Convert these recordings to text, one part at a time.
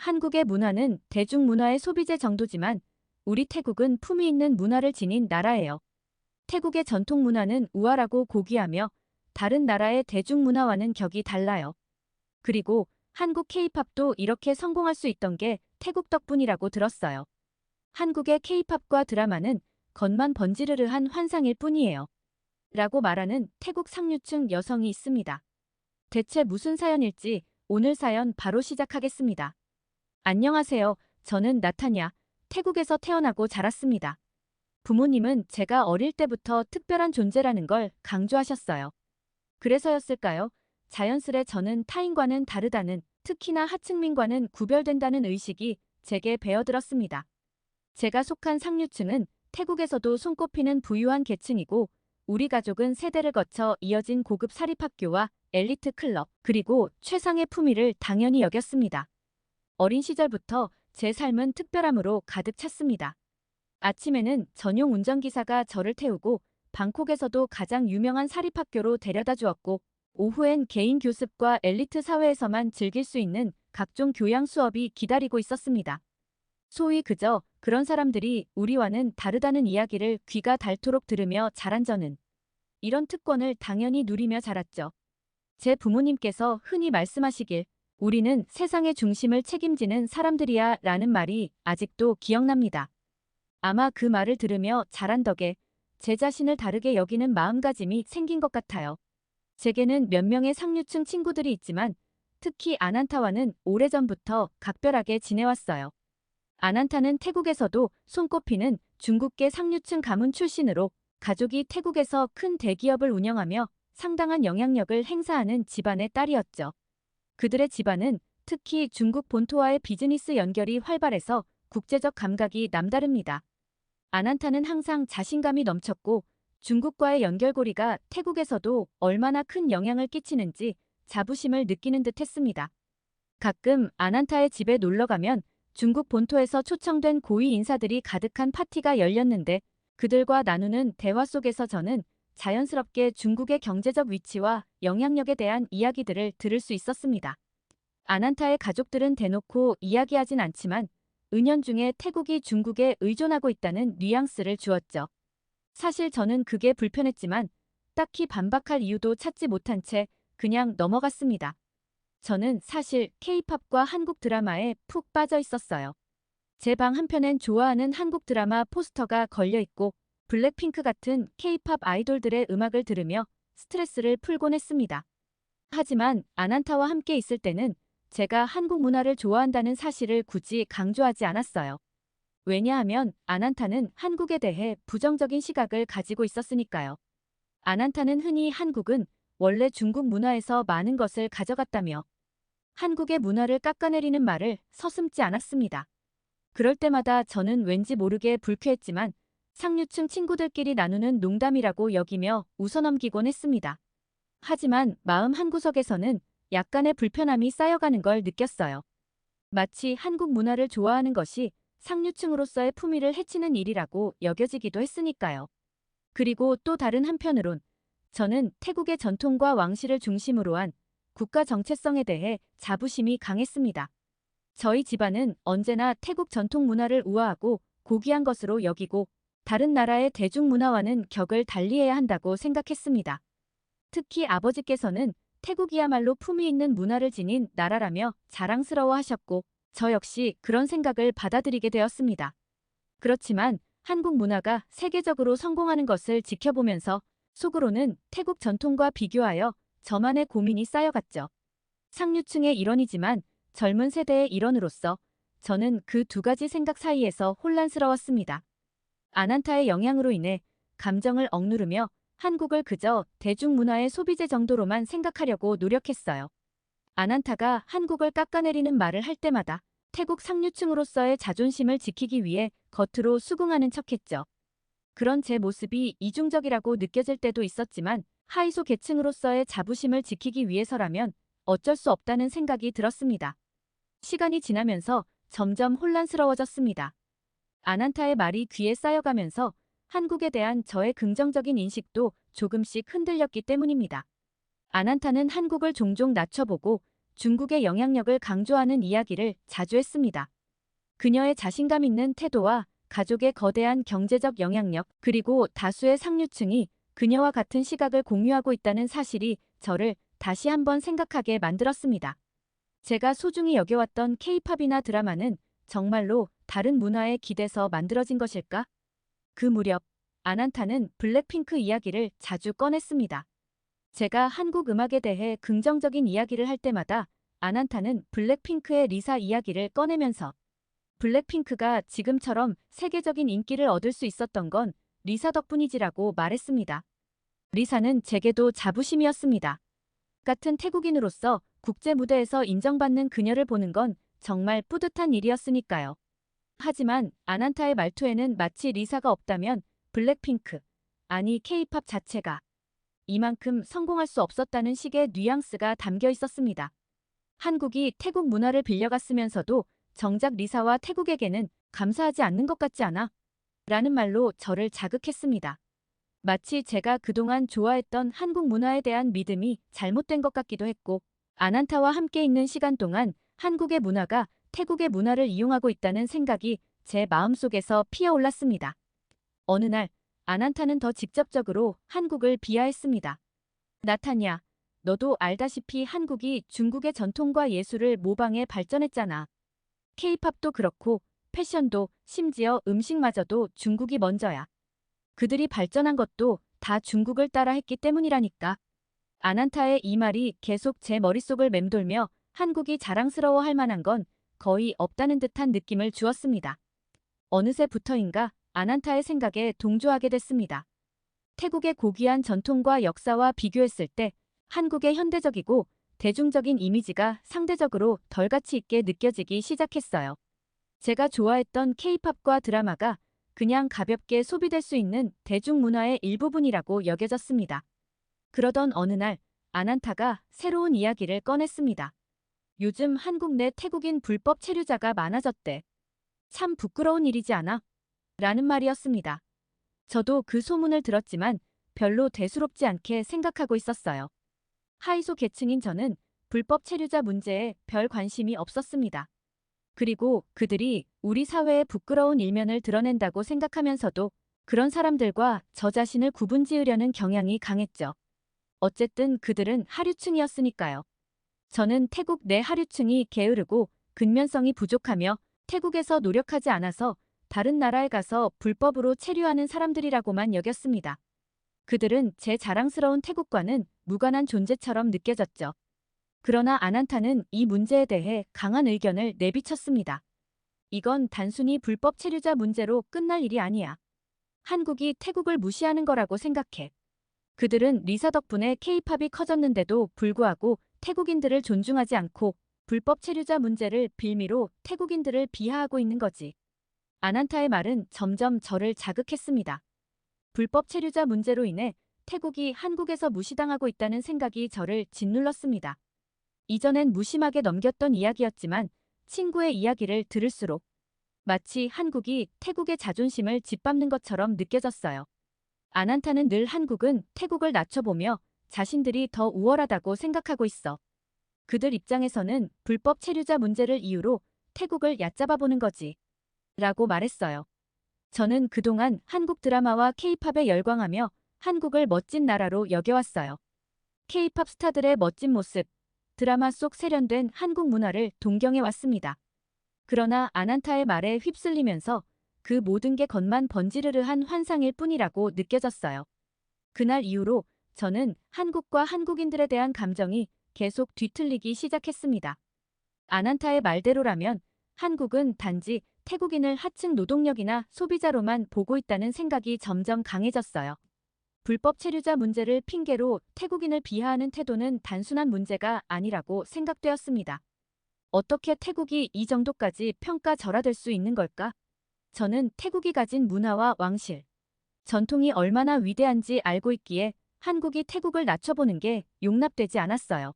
한국의 문화는 대중문화의 소비재 정도지만 우리 태국은 품위 있는 문화를 지닌 나라예요. 태국의 전통 문화는 우아하고 고귀하며 다른 나라의 대중문화와는 격이 달라요. 그리고 한국 케이팝도 이렇게 성공할 수 있던 게 태국 덕분이라고 들었어요. 한국의 케이팝과 드라마는 겉만 번지르르한 환상일 뿐이에요. 라고 말하는 태국 상류층 여성이 있습니다. 대체 무슨 사연일지 오늘 사연 바로 시작하겠습니다. 안녕하세요. 저는 나타냐, 태국에서 태어나고 자랐습니다. 부모님은 제가 어릴 때부터 특별한 존재라는 걸 강조하셨어요. 그래서였을까요? 자연스레 저는 타인과는 다르다는, 특히나 하층민과는 구별된다는 의식이 제게 배어들었습니다. 제가 속한 상류층은 태국에서도 손꼽히는 부유한 계층이고, 우리 가족은 세대를 거쳐 이어진 고급 사립학교와 엘리트 클럽, 그리고 최상의 품위를 당연히 여겼습니다. 어린 시절부터 제 삶은 특별함으로 가득 찼습니다. 아침에는 전용 운전기사가 저를 태우고 방콕에서도 가장 유명한 사립학교로 데려다 주었고, 오후엔 개인 교습과 엘리트 사회에서만 즐길 수 있는 각종 교양 수업이 기다리고 있었습니다. 소위 그저 그런 사람들이 우리와는 다르다는 이야기를 귀가 닳도록 들으며 자란 저는 이런 특권을 당연히 누리며 자랐죠. 제 부모님께서 흔히 말씀하시길 우리는 세상의 중심을 책임지는 사람들이야 라는 말이 아직도 기억납니다. 아마 그 말을 들으며 자란 덕에 제 자신을 다르게 여기는 마음가짐이 생긴 것 같아요. 제게는 몇 명의 상류층 친구들이 있지만 특히 아난타와는 오래전부터 각별하게 지내왔어요. 아난타는 태국에서도 손꼽히는 중국계 상류층 가문 출신으로 가족이 태국에서 큰 대기업을 운영하며 상당한 영향력을 행사하는 집안의 딸이었죠. 그들의 집안은 특히 중국 본토와의 비즈니스 연결이 활발해서 국제적 감각이 남다릅니다. 아난타는 항상 자신감이 넘쳤고 중국과의 연결고리가 태국에서도 얼마나 큰 영향을 끼치는지 자부심을 느끼는 듯 했습니다. 가끔 아난타의 집에 놀러가면 중국 본토에서 초청된 고위 인사들이 가득한 파티가 열렸는데 그들과 나누는 대화 속에서 저는 자연스럽게 중국의 경제적 위치와 영향력에 대한 이야기들을 들을 수 있었습니다. 아난타의 가족들은 대놓고 이야기하진 않지만 은연중에 태국이 중국에 의존하고 있다는 뉘앙스를 주었죠. 사실 저는 그게 불편했지만 딱히 반박할 이유도 찾지 못한 채 그냥 넘어갔습니다. 저는 사실 케이팝과 한국 드라마에 푹 빠져 있었어요. 제 방 한편엔 좋아하는 한국 드라마 포스터가 걸려 있고 블랙핑크 같은 케이팝 아이돌들의 음악을 들으며 스트레스를 풀곤 했습니다. 하지만 아난타와 함께 있을 때는 제가 한국 문화를 좋아한다는 사실을 굳이 강조하지 않았어요. 왜냐하면 아난타는 한국에 대해 부정적인 시각을 가지고 있었으니까요. 아난타는 흔히 한국은 원래 중국 문화에서 많은 것을 가져갔다며 한국의 문화를 깎아내리는 말을 서슴지 않았습니다. 그럴 때마다 저는 왠지 모르게 불쾌했지만 상류층 친구들끼리 나누는 농담이라고 여기며 웃어넘기곤 했습니다. 하지만 마음 한구석에서는 약간의 불편함이 쌓여가는 걸 느꼈어요. 마치 한국 문화를 좋아하는 것이 상류층으로서의 품위를 해치는 일이라고 여겨지기도 했으니까요. 그리고 또 다른 한편으론 저는 태국의 전통과 왕실을 중심으로 한 국가 정체성에 대해 자부심이 강했습니다. 저희 집안은 언제나 태국 전통 문화를 우아하고 고귀한 것으로 여기고 다른 나라의 대중문화와는 격을 달리해야 한다고 생각했습니다. 특히 아버지께서는 태국이야말로 품위 있는 문화를 지닌 나라라며 자랑스러워 하셨고 저 역시 그런 생각을 받아들이게 되었습니다. 그렇지만 한국 문화가 세계적으로 성공하는 것을 지켜보면서 속으로는 태국 전통과 비교하여 저만의 고민이 쌓여갔죠. 상류층의 일원이지만 젊은 세대의 일원으로서 저는 그 두 가지 생각 사이에서 혼란스러웠습니다. 아난타의 영향으로 인해 감정을 억누르며 한국을 그저 대중문화의 소비재 정도로만 생각하려고 노력했어요. 아난타가 한국을 깎아내리는 말을 할 때마다 태국 상류층으로서의 자존심을 지키기 위해 겉으로 수긍하는 척했죠. 그런 제 모습이 이중적이라고 느껴질 때도 있었지만 하이소 계층으로서의 자부심을 지키기 위해서라면 어쩔 수 없다는 생각이 들었습니다. 시간이 지나면서 점점 혼란스러워졌습니다. 아난타의 말이 귀에 쌓여가면서 한국에 대한 저의 긍정적인 인식도 조금씩 흔들렸기 때문입니다. 아난타는 한국을 종종 낮춰보고 중국의 영향력을 강조하는 이야기를 자주 했습니다. 그녀의 자신감 있는 태도와 가족의 거대한 경제적 영향력, 그리고 다수의 상류층이 그녀와 같은 시각을 공유하고 있다는 사실이 저를 다시 한번 생각하게 만들었습니다. 제가 소중히 여겨왔던 K-팝이나 드라마는 정말로 다른 문화에 기대서 만들어진 것일까? 그 무렵 아난타는 블랙핑크 이야기를 자주 꺼냈습니다. 제가 한국 음악에 대해 긍정적인 이야기를 할 때마다 아난타는 블랙핑크의 리사 이야기를 꺼내면서 블랙핑크가 지금처럼 세계적인 인기를 얻을 수 있었던 건 리사 덕분이지라고 말했습니다. 리사는 제게도 자부심이었습니다. 같은 태국인으로서 국제 무대에서 인정받는 그녀를 보는 건 정말 뿌듯한 일이었으니까요. 하지만 아난타의 말투에는 마치 리사가 없다면 블랙핑크, 아니 K-팝 자체가 이만큼 성공할 수 없었다는 식의 뉘앙스가 담겨 있었습니다. 한국이 태국 문화를 빌려갔으면서도 정작 리사와 태국에게는 감사하지 않는 것 같지 않아? 라는 말로 저를 자극했습니다. 마치 제가 그동안 좋아했던 한국 문화에 대한 믿음이 잘못된 것 같기도 했고, 아난타와 함께 있는 시간 동안 한국의 문화가 태국의 문화를 이용하고 있다는 생각이 제 마음속에서 피어올랐습니다. 어느 날 아난타는 더 직접적으로 한국을 비하했습니다. 나타냐, 너도 알다시피 한국이 중국의 전통과 예술을 모방해 발전했잖아. K-팝도 그렇고 패션도 심지어 음식마저도 중국이 먼저야. 그들이 발전한 것도 다 중국을 따라 했기 때문이라니까. 아난타의 이 말이 계속 제 머릿속을 맴돌며 한국이 자랑스러워할 만한 건 거의 없다는 듯한 느낌을 주었습니다. 어느새부터인가 아난타의 생각에 동조하게 됐습니다. 태국의 고귀한 전통과 역사와 비교했을 때 한국의 현대적이고 대중적인 이미지가 상대적으로 덜 가치 있게 느껴지기 시작했어요. 제가 좋아했던 K-팝과 드라마가 그냥 가볍게 소비될 수 있는 대중문화의 일부분이라고 여겨졌습니다. 그러던 어느 날 아난타가 새로운 이야기를 꺼냈습니다. 요즘 한국 내 태국인 불법 체류자가 많아졌대. 참 부끄러운 일이지 않아? 라는 말이었습니다. 저도 그 소문을 들었지만 별로 대수롭지 않게 생각하고 있었어요. 하이소 계층인 저는 불법 체류자 문제에 별 관심이 없었습니다. 그리고 그들이 우리 사회의 부끄러운 일면을 드러낸다고 생각하면서도 그런 사람들과 저 자신을 구분지으려는 경향이 강했죠. 어쨌든 그들은 하류층이었으니까요. 저는 태국 내 하류층이 게으르고 근면성이 부족하며 태국에서 노력하지 않아서 다른 나라에 가서 불법으로 체류하는 사람들이라고만 여겼습니다. 그들은 제 자랑스러운 태국과는 무관한 존재처럼 느껴졌죠. 그러나 아난타는 이 문제에 대해 강한 의견을 내비쳤습니다. 이건 단순히 불법 체류자 문제로 끝날 일이 아니야. 한국이 태국을 무시하는 거라고 생각해. 그들은 리사 덕분에 K-팝이 커졌는데도 불구하고 태국인들을 존중하지 않고 불법 체류자 문제를 빌미로 태국인들을 비하하고 있는 거지. 아난타의 말은 점점 저를 자극했습니다. 불법 체류자 문제로 인해 태국이 한국에서 무시당하고 있다는 생각이 저를 짓눌렀습니다. 이전엔 무심하게 넘겼던 이야기였지만 친구의 이야기를 들을수록 마치 한국이 태국의 자존심을 짓밟는 것처럼 느껴졌어요. 아난타는 늘 한국은 태국을 낮춰보며 자신들이 더 우월하다고 생각하고 있어. 그들 입장에서는 불법 체류자 문제를 이유로 태국을 얕잡아보는 거지. 라고 말했어요. 저는 그동안 한국 드라마와 K-팝에 열광하며 한국을 멋진 나라로 여겨왔어요. K-팝 스타들의 멋진 모습, 드라마 속 세련된 한국 문화를 동경해왔습니다. 그러나 아난타의 말에 휩쓸리면서 그 모든 게 겉만 번지르르한 환상일 뿐이라고 느껴졌어요. 그날 이후로 저는 한국과 한국인들에 대한 감정이 계속 뒤틀리기 시작했습니다. 아난타의 말대로라면 한국은 단지 태국인을 하층 노동력이나 소비자로만 보고 있다는 생각이 점점 강해졌어요. 불법 체류자 문제를 핑계로 태국인을 비하하는 태도는 단순한 문제가 아니라고 생각되었습니다. 어떻게 태국이 이 정도까지 평가절하될 수 있는 걸까? 저는 태국이 가진 문화와 왕실, 전통이 얼마나 위대한지 알고 있기에 한국이 태국을 낮춰보는 게 용납되지 않았어요.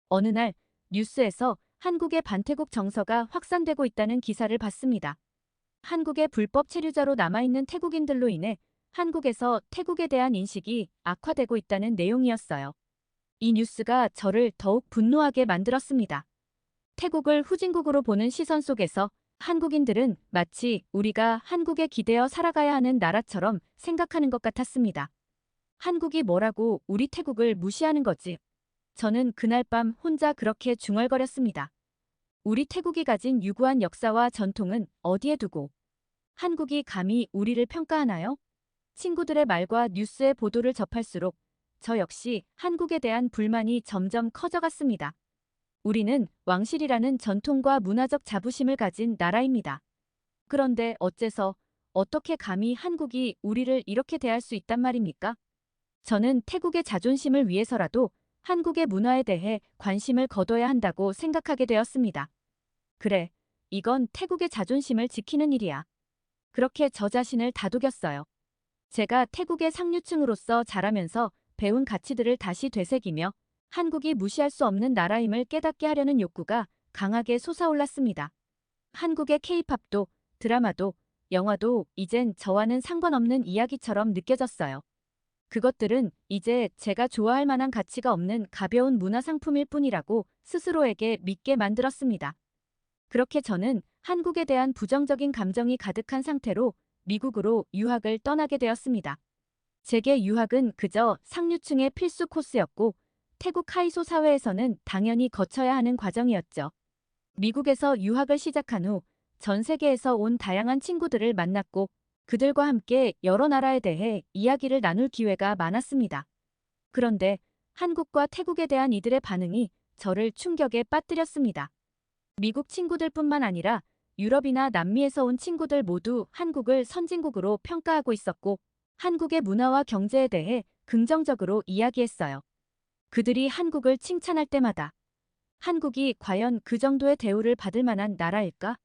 어느 날 뉴스에서 한국의 반태국 정서가 확산되고 있다는 기사를 봤습니다. 한국의 불법 체류자로 남아있는 태국인들로 인해 한국에서 태국에 대한 인식이 악화되고 있다는 내용이었어요. 이 뉴스가 저를 더욱 분노하게 만들었습니다. 태국을 후진국으로 보는 시선 속에서 한국인들은 마치 우리가 한국에 기대어 살아가야 하는 나라처럼 생각하는 것 같았습니다. 한국이 뭐라고 우리 태국을 무시하는 거지? 저는 그날 밤 혼자 그렇게 중얼거렸습니다. 우리 태국이 가진 유구한 역사와 전통은 어디에 두고 한국이 감히 우리를 평가하나요? 친구들의 말과 뉴스의 보도를 접할수록 저 역시 한국에 대한 불만이 점점 커져갔습니다. 우리는 왕실이라는 전통과 문화적 자부심을 가진 나라입니다. 그런데 어째서 어떻게 감히 한국이 우리를 이렇게 대할 수 있단 말입니까? 저는 태국의 자존심을 위해서라도 한국의 문화에 대해 관심을 거둬야 한다고 생각하게 되었습니다. 그래, 이건 태국의 자존심을 지키는 일이야. 그렇게 저 자신을 다독였어요. 제가 태국의 상류층으로서 자라면서 배운 가치들을 다시 되새기며 한국이 무시할 수 없는 나라임을 깨닫게 하려는 욕구가 강하게 솟아올랐습니다. 한국의 케이팝도 드라마도 영화도 이젠 저와는 상관없는 이야기처럼 느껴졌어요. 그것들은 이제 제가 좋아할 만한 가치가 없는 가벼운 문화상품일 뿐이라고 스스로에게 믿게 만들었습니다. 그렇게 저는 한국에 대한 부정적인 감정이 가득한 상태로 미국으로 유학을 떠나게 되었습니다. 제게 유학은 그저 상류층의 필수 코스였고 태국 하이소 사회에서는 당연히 거쳐야 하는 과정이었죠. 미국에서 유학을 시작한 후 전 세계에서 온 다양한 친구들을 만났고 그들과 함께 여러 나라에 대해 이야기를 나눌 기회가 많았습니다. 그런데 한국과 태국에 대한 이들의 반응이 저를 충격에 빠뜨렸습니다. 미국 친구들뿐만 아니라 유럽이나 남미에서 온 친구들 모두 한국을 선진국으로 평가하고 있었고 한국의 문화와 경제에 대해 긍정적으로 이야기했어요. 그들이 한국을 칭찬할 때마다 한국이 과연 그 정도의 대우를 받을 만한 나라일까?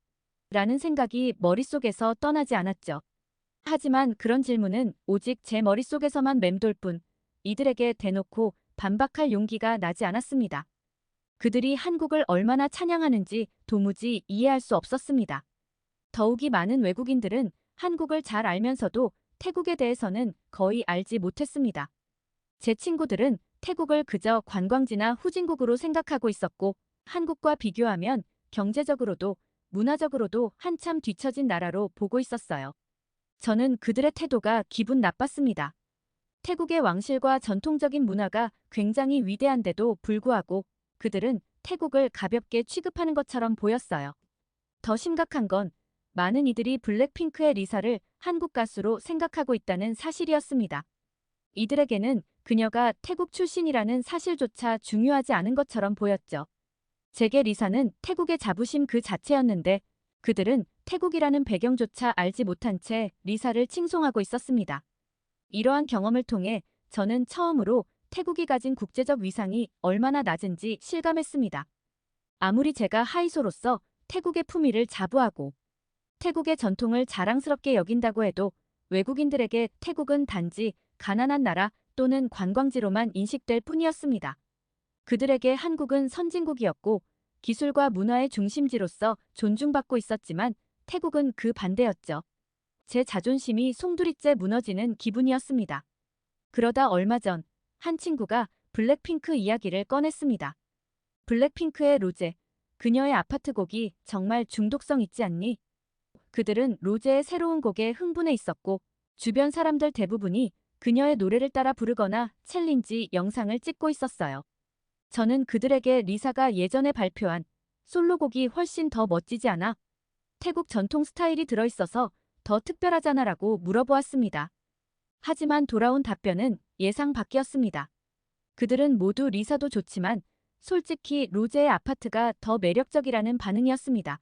라는 생각이 머릿속에서 떠나지 않았죠. 하지만 그런 질문은 오직 제 머릿속에서만 맴돌 뿐 이들에게 대놓고 반박할 용기가 나지 않았습니다. 그들이 한국을 얼마나 찬양하는지 도무지 이해할 수 없었습니다. 더욱이 많은 외국인들은 한국을 잘 알면서도 태국에 대해서는 거의 알지 못했습니다. 제 친구들은 태국을 그저 관광지나 후진국으로 생각하고 있었고 한국과 비교하면 경제적으로도 문화적으로도 한참 뒤처진 나라로 보고 있었어요. 저는 그들의 태도가 기분 나빴습니다. 태국의 왕실과 전통적인 문화가 굉장히 위대한데도 불구하고 그들은 태국을 가볍게 취급하는 것처럼 보였어요. 더 심각한 건 많은 이들이 블랙핑크의 리사를 한국 가수로 생각하고 있다는 사실이었습니다. 이들에게는 그녀가 태국 출신이라는 사실조차 중요하지 않은 것처럼 보였죠. 제게 리사는 태국의 자부심 그 자체였는데 그들은 태국이라는 배경조차 알지 못한 채 리사를 칭송하고 있었습니다. 이러한 경험을 통해 저는 처음으로 태국이 가진 국제적 위상이 얼마나 낮은지 실감했습니다. 아무리 제가 하이소로서 태국의 품위를 자부하고 태국의 전통을 자랑스럽게 여긴다고 해도 외국인들에게 태국은 단지 가난한 나라 또는 관광지로만 인식될 뿐이었습니다. 그들에게 한국은 선진국이었고 기술과 문화의 중심지로서 존중받고 있었지만 태국은 그 반대였죠. 제 자존심이 송두리째 무너지는 기분이었습니다. 그러다 얼마 전 한 친구가 블랙핑크 이야기를 꺼냈습니다. 블랙핑크의 로제, 그녀의 아파트 곡이 정말 중독성 있지 않니? 그들은 로제의 새로운 곡에 흥분해 있었고 주변 사람들 대부분이 그녀의 노래를 따라 부르거나 챌린지 영상을 찍고 있었어요. 저는 그들에게 리사가 예전에 발표한 솔로곡이 훨씬 더 멋지지 않아? 태국 전통 스타일이 들어있어서 더 특별하잖아 라고 물어보았습니다. 하지만 돌아온 답변은 예상 밖이었습니다. 그들은 모두 리사도 좋지만 솔직히 로제의 아파트가 더 매력적이라는 반응이었습니다.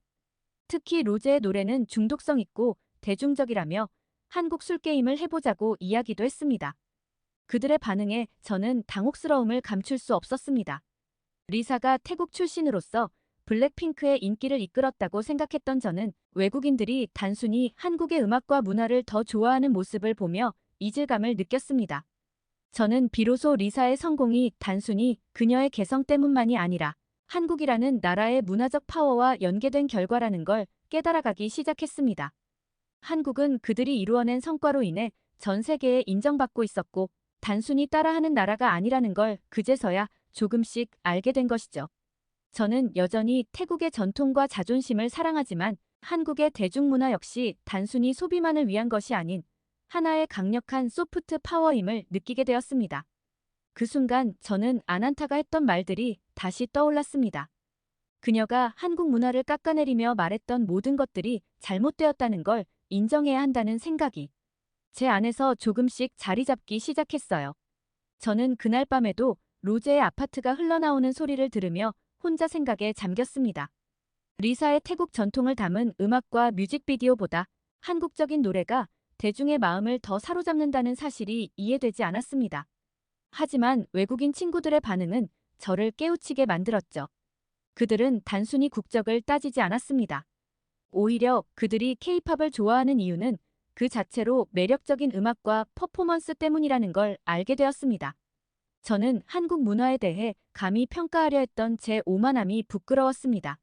특히 로제의 노래는 중독성 있고 대중적이라며 한국 술게임을 해보자고 이야기도 했습니다. 그들의 반응에 저는 당혹스러움을 감출 수 없었습니다. 리사가 태국 출신으로서 블랙핑크의 인기를 이끌었다고 생각했던 저는 외국인들이 단순히 한국의 음악과 문화를 더 좋아하는 모습을 보며 이질감을 느꼈습니다. 저는 비로소 리사의 성공이 단순히 그녀의 개성 때문만이 아니라 한국이라는 나라의 문화적 파워와 연계된 결과라는 걸 깨달아가기 시작했습니다. 한국은 그들이 이루어낸 성과로 인해 전 세계에 인정받고 있었고 단순히 따라하는 나라가 아니라는 걸 그제서야 조금씩 알게 된 것이죠. 저는 여전히 태국의 전통과 자존심을 사랑하지만 한국의 대중문화 역시 단순히 소비만을 위한 것이 아닌 하나의 강력한 소프트 파워임을 느끼게 되었습니다. 그 순간 저는 아난타가 했던 말들이 다시 떠올랐습니다. 그녀가 한국 문화를 깎아내리며 말했던 모든 것들이 잘못되었다는 걸 인정해야 한다는 생각이 제 안에서 조금씩 자리 잡기 시작했어요. 저는 그날 밤에도 로제의 아파트가 흘러나오는 소리를 들으며 혼자 생각에 잠겼습니다. 리사의 태국 전통을 담은 음악과 뮤직비디오보다 한국적인 노래가 대중의 마음을 더 사로잡는다는 사실이 이해되지 않았습니다. 하지만 외국인 친구들의 반응은 저를 깨우치게 만들었죠. 그들은 단순히 국적을 따지지 않았습니다. 오히려 그들이 케이팝을 좋아하는 이유는 그 자체로 매력적인 음악과 퍼포먼스 때문이라는 걸 알게 되었습니다. 저는 한국 문화에 대해 감히 평가하려 했던 제 오만함이 부끄러웠습니다.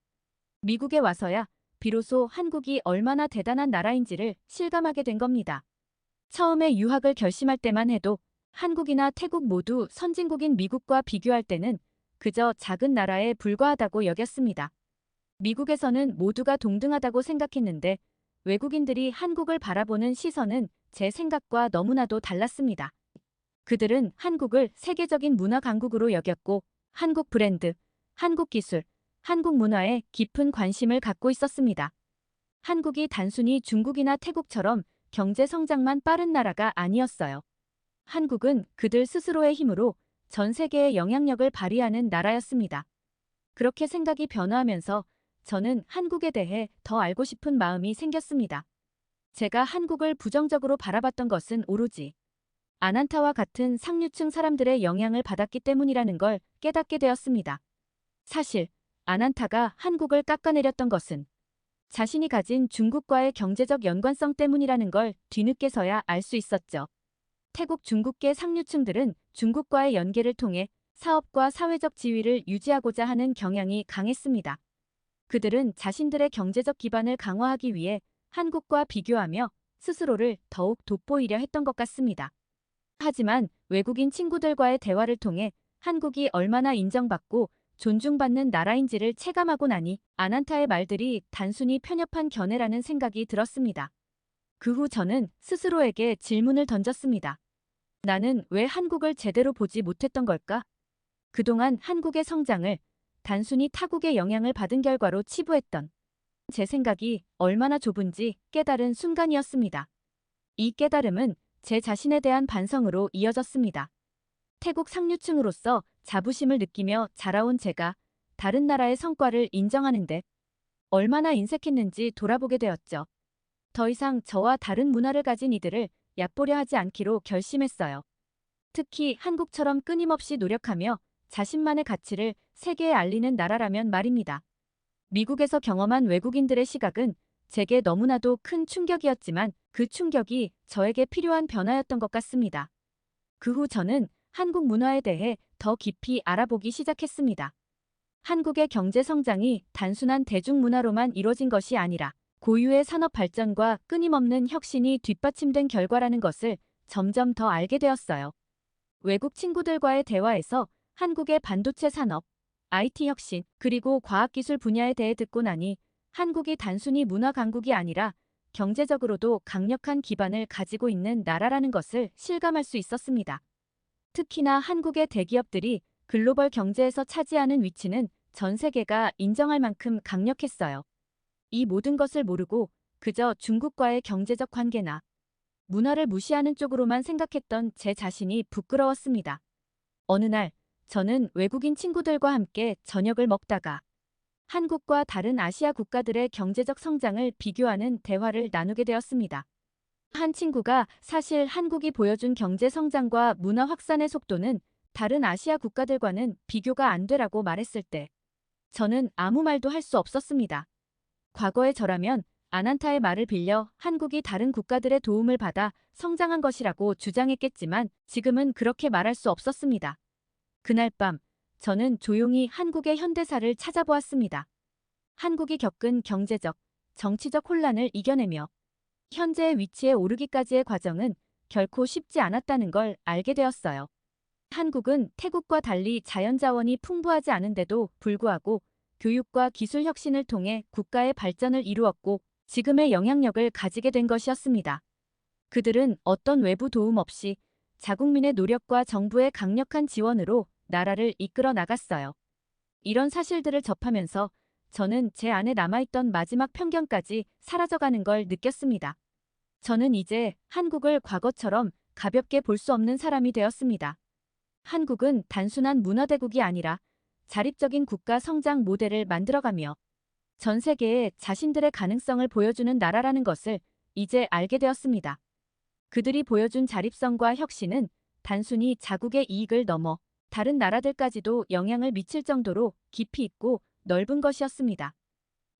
미국에 와서야 비로소 한국이 얼마나 대단한 나라인지를 실감하게 된 겁니다. 처음에 유학을 결심할 때만 해도 한국이나 태국 모두 선진국인 미국과 비교할 때는 그저 작은 나라에 불과하다고 여겼습니다. 미국에서는 모두가 동등하다고 생각했는데 외국인들이 한국을 바라보는 시선은 제 생각과 너무나도 달랐습니다. 그들은 한국을 세계적인 문화 강국으로 여겼고 한국 브랜드, 한국 기술, 한국 문화에 깊은 관심을 갖고 있었습니다. 한국이 단순히 중국이나 태국처럼 경제 성장만 빠른 나라가 아니었어요. 한국은 그들 스스로의 힘으로 전 세계에 영향력을 발휘하는 나라였습니다. 그렇게 생각이 변화하면서 저는 한국에 대해 더 알고 싶은 마음이 생겼습니다. 제가 한국을 부정적으로 바라봤던 것은 오로지 아난타와 같은 상류층 사람들의 영향을 받았기 때문이라는 걸 깨닫게 되었습니다. 사실 아난타가 한국을 깎아내렸던 것은 자신이 가진 중국과의 경제적 연관성 때문이라는 걸 뒤늦게서야 알 수 있었죠. 태국 중국계 상류층들은 중국과의 연계를 통해 사업과 사회적 지위를 유지하고자 하는 경향이 강했습니다. 그들은 자신들의 경제적 기반을 강화하기 위해 한국과 비교하며 스스로를 더욱 돋보이려 했던 것 같습니다. 하지만 외국인 친구들과의 대화를 통해 한국이 얼마나 인정받고 존중받는 나라인지를 체감하고 나니 아난타의 말들이 단순히 편협한 견해라는 생각이 들었습니다. 그 후 저는 스스로에게 질문을 던졌습니다. 나는 왜 한국을 제대로 보지 못했던 걸까? 그동안 한국의 성장을 단순히 타국의 영향을 받은 결과로 치부했던 제 생각이 얼마나 좁은지 깨달은 순간이었습니다. 이 깨달음은 제 자신에 대한 반성으로 이어졌습니다. 태국 상류층으로서 자부심을 느끼며 자라온 제가 다른 나라의 성과를 인정하는데 얼마나 인색했는지 돌아보게 되었죠. 더 이상 저와 다른 문화를 가진 이들을 얕보려 하지 않기로 결심했어요. 특히 한국처럼 끊임없이 노력하며 자신만의 가치를 세계에 알리는 나라라면 말입니다. 미국에서 경험한 외국인들의 시각은 제게 너무나도 큰 충격이었지만 그 충격이 저에게 필요한 변화였던 것 같습니다. 그 후 저는 한국 문화에 대해 더 깊이 알아보기 시작했습니다. 한국의 경제 성장이 단순한 대중문화로만 이뤄진 것이 아니라 고유의 산업 발전과 끊임없는 혁신이 뒷받침된 결과라는 것을 점점 더 알게 되었어요. 외국 친구들과의 대화에서 한국의 반도체 산업, IT 혁신, 그리고 과학기술 분야에 대해 듣고 나니 한국이 단순히 문화 강국이 아니라 경제적으로도 강력한 기반을 가지고 있는 나라라는 것을 실감할 수 있었습니다. 특히나 한국의 대기업들이 글로벌 경제에서 차지하는 위치는 전 세계가 인정할 만큼 강력했어요. 이 모든 것을 모르고 그저 중국과의 경제적 관계나 문화를 무시하는 쪽으로만 생각했던 제 자신이 부끄러웠습니다. 어느 날 저는 외국인 친구들과 함께 저녁을 먹다가 한국과 다른 아시아 국가들의 경제적 성장을 비교하는 대화를 나누게 되었습니다. 한 친구가 사실 한국이 보여준 경제 성장과 문화 확산의 속도는 다른 아시아 국가들과는 비교가 안 되라고 말했을 때 저는 아무 말도 할 수 없었습니다. 과거의 저라면 아난타의 말을 빌려 한국이 다른 국가들의 도움을 받아 성장한 것이라고 주장했겠지만 지금은 그렇게 말할 수 없었습니다. 그날 밤 저는 조용히 한국의 현대사를 찾아보았습니다. 한국이 겪은 경제적, 정치적 혼란을 이겨내며 현재의 위치에 오르기까지의 과정은 결코 쉽지 않았다는 걸 알게 되었어요. 한국은 태국과 달리 자연자원이 풍부하지 않은데도 불구하고 교육과 기술 혁신을 통해 국가의 발전을 이루었고 지금의 영향력을 가지게 된 것이었습니다. 그들은 어떤 외부 도움 없이 자국민의 노력과 정부의 강력한 지원으로 나라를 이끌어 나갔어요. 이런 사실들을 접하면서 저는 제 안에 남아있던 마지막 편견까지 사라져가는 걸 느꼈습니다. 저는 이제 한국을 과거처럼 가볍게 볼 수 없는 사람이 되었습니다. 한국은 단순한 문화대국이 아니라 자립적인 국가 성장 모델을 만들어가며 전 세계에 자신들의 가능성을 보여주는 나라라는 것을 이제 알게 되었습니다. 그들이 보여준 자립성과 혁신은 단순히 자국의 이익을 넘어 다른 나라들까지도 영향을 미칠 정도로 깊이 있고 넓은 것이었습니다.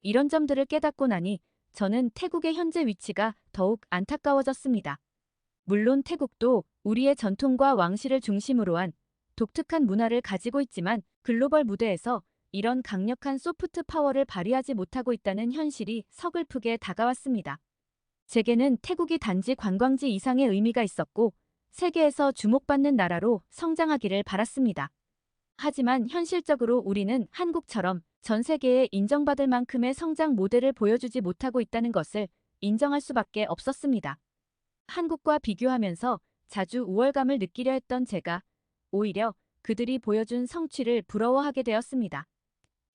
이런 점들을 깨닫고 나니 저는 태국의 현재 위치가 더욱 안타까워졌습니다. 물론 태국도 우리의 전통과 왕실을 중심으로 한 독특한 문화를 가지고 있지만 글로벌 무대에서 이런 강력한 소프트 파워를 발휘하지 못하고 있다는 현실이 서글프게 다가왔습니다. 제게는 태국이 단지 관광지 이상의 의미가 있었고 세계에서 주목받는 나라로 성장하기를 바랐습니다. 하지만 현실적으로 우리는 한국처럼 전 세계에 인정받을 만큼의 성장 모델을 보여주지 못하고 있다는 것을 인정할 수밖에 없었습니다. 한국과 비교하면서 자주 우월감을 느끼려 했던 제가 오히려 그들이 보여준 성취를 부러워하게 되었습니다.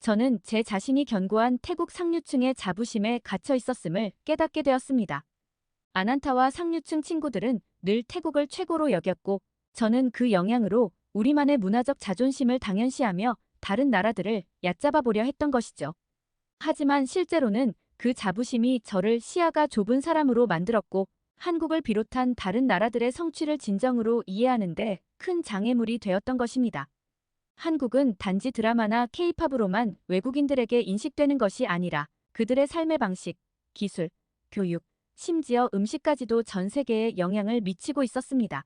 저는 제 자신이 견고한 태국 상류층의 자부심에 갇혀 있었음을 깨닫게 되었습니다. 아난타와 상류층 친구들은 늘 태국을 최고로 여겼고 저는 그 영향으로 우리만의 문화적 자존심을 당연시하며 다른 나라들을 얕잡아 보려 했던 것이죠. 하지만 실제로는 그 자부심이 저를 시야가 좁은 사람으로 만들었고 한국을 비롯한 다른 나라들의 성취를 진정으로 이해하는 데 큰 장애물이 되었던 것입니다. 한국은 단지 드라마나 케이팝으로만 외국인들에게 인식되는 것이 아니라 그들의 삶의 방식, 기술, 교육, 심지어 음식까지도 전 세계에 영향을 미치고 있었습니다.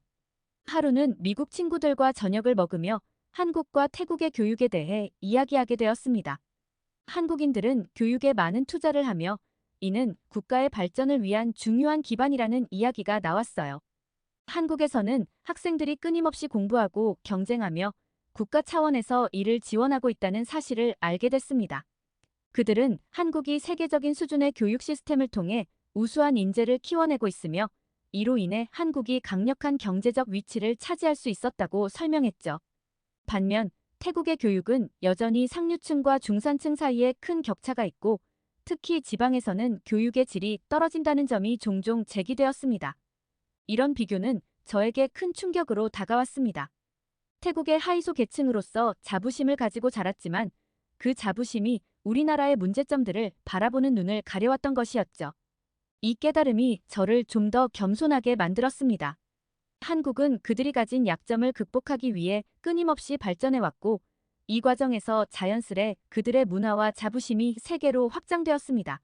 하루는 미국 친구들과 저녁을 먹으며 한국과 태국의 교육에 대해 이야기하게 되었습니다. 한국인들은 교육에 많은 투자를 하며 이는 국가의 발전을 위한 중요한 기반이라는 이야기가 나왔어요. 한국에서는 학생들이 끊임없이 공부하고 경쟁하며 국가 차원에서 이를 지원하고 있다는 사실을 알게 됐습니다. 그들은 한국이 세계적인 수준의 교육 시스템을 통해 우수한 인재를 키워내고 있으며 이로 인해 한국이 강력한 경제적 위치를 차지할 수 있었다고 설명했죠. 반면 태국의 교육은 여전히 상류층과 중산층 사이에 큰 격차가 있고 특히 지방에서는 교육의 질이 떨어진다는 점이 종종 제기되었습니다. 이런 비교는 저에게 큰 충격으로 다가왔습니다. 태국의 하위소 계층으로서 자부심을 가지고 자랐지만 그 자부심이 우리나라의 문제점들을 바라보는 눈을 가려왔던 것이었죠. 이 깨달음이 저를 좀 더 겸손하게 만들었습니다. 한국은 그들이 가진 약점을 극복하기 위해 끊임없이 발전해왔고 이 과정에서 자연스레 그들의 문화와 자부심이 세계로 확장되었습니다.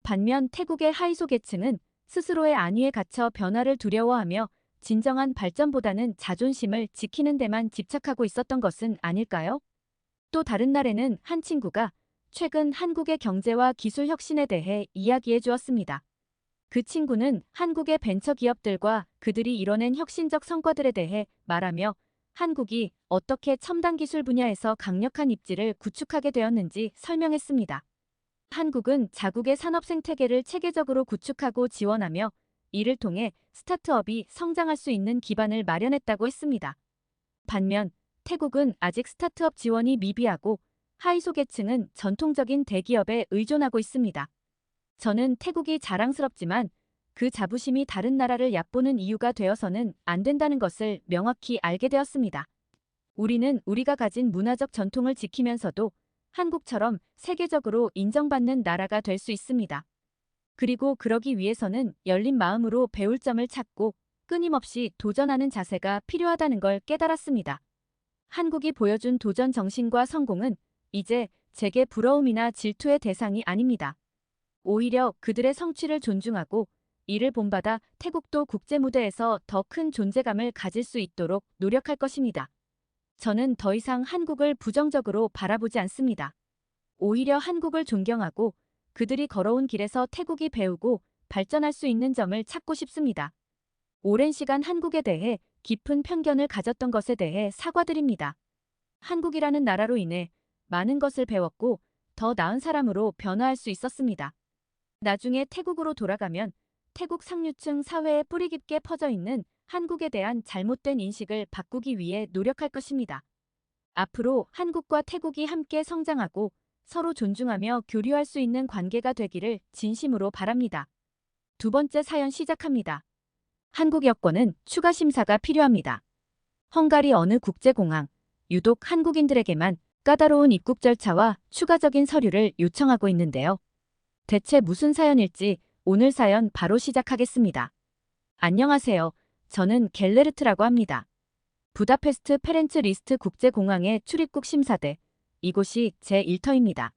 반면 태국의 하위소 계층은 스스로의 안위에 갇혀 변화를 두려워하며 진정한 발전보다는 자존심을 지키는 데만 집착하고 있었던 것은 아닐까요? 또 다른 날에는 한 친구가 최근 한국의 경제와 기술 혁신에 대해 이야기해 주었습니다. 그 친구는 한국의 벤처 기업들과 그들이 이뤄낸 혁신적 성과들에 대해 말하며 한국이 어떻게 첨단 기술 분야에서 강력한 입지를 구축하게 되었는지 설명했습니다. 한국은 자국의 산업 생태계를 체계적으로 구축하고 지원하며 이를 통해 스타트업이 성장할 수 있는 기반을 마련했다고 했습니다. 반면 태국은 아직 스타트업 지원이 미비하고 하위소 계층은 전통적인 대기업에 의존하고 있습니다. 저는 태국이 자랑스럽지만 그 자부심이 다른 나라를 얕보는 이유가 되어서는 안 된다는 것을 명확히 알게 되었습니다. 우리는 우리가 가진 문화적 전통을 지키면서도 한국처럼 세계적으로 인정받는 나라가 될 수 있습니다. 그리고 그러기 위해서는 열린 마음으로 배울 점을 찾고 끊임없이 도전하는 자세가 필요하다는 걸 깨달았습니다. 한국이 보여준 도전 정신과 성공은 이제 제게 부러움이나 질투의 대상이 아닙니다. 오히려 그들의 성취를 존중하고 이를 본받아 태국도 국제무대에서 더 큰 존재감을 가질 수 있도록 노력할 것입니다. 저는 더 이상 한국을 부정적으로 바라보지 않습니다. 오히려 한국을 존경하고 그들이 걸어온 길에서 태국이 배우고 발전할 수 있는 점을 찾고 싶습니다. 오랜 시간 한국에 대해 깊은 편견을 가졌던 것에 대해 사과드립니다. 한국이라는 나라로 인해 많은 것을 배웠고 더 나은 사람으로 변화할 수 있었습니다. 나중에 태국으로 돌아가면 태국 상류층 사회에 뿌리 깊게 퍼져 있는 한국에 대한 잘못된 인식을 바꾸기 위해 노력할 것입니다. 앞으로 한국과 태국이 함께 성장하고 서로 존중하며 교류할 수 있는 관계가 되기를 진심으로 바랍니다. 두 번째 사연 시작합니다. 한국 여권은 추가 심사가 필요합니다. 헝가리 어느 국제공항, 유독 한국인들에게만 까다로운 입국 절차와 추가적인 서류를 요청하고 있는데요. 대체 무슨 사연일지 오늘 사연 바로 시작하겠습니다. 안녕하세요. 저는 겔레르트라고 합니다. 부다페스트 페렌츠 리스트 국제공항의 출입국 심사대, 이곳이 제 일터입니다.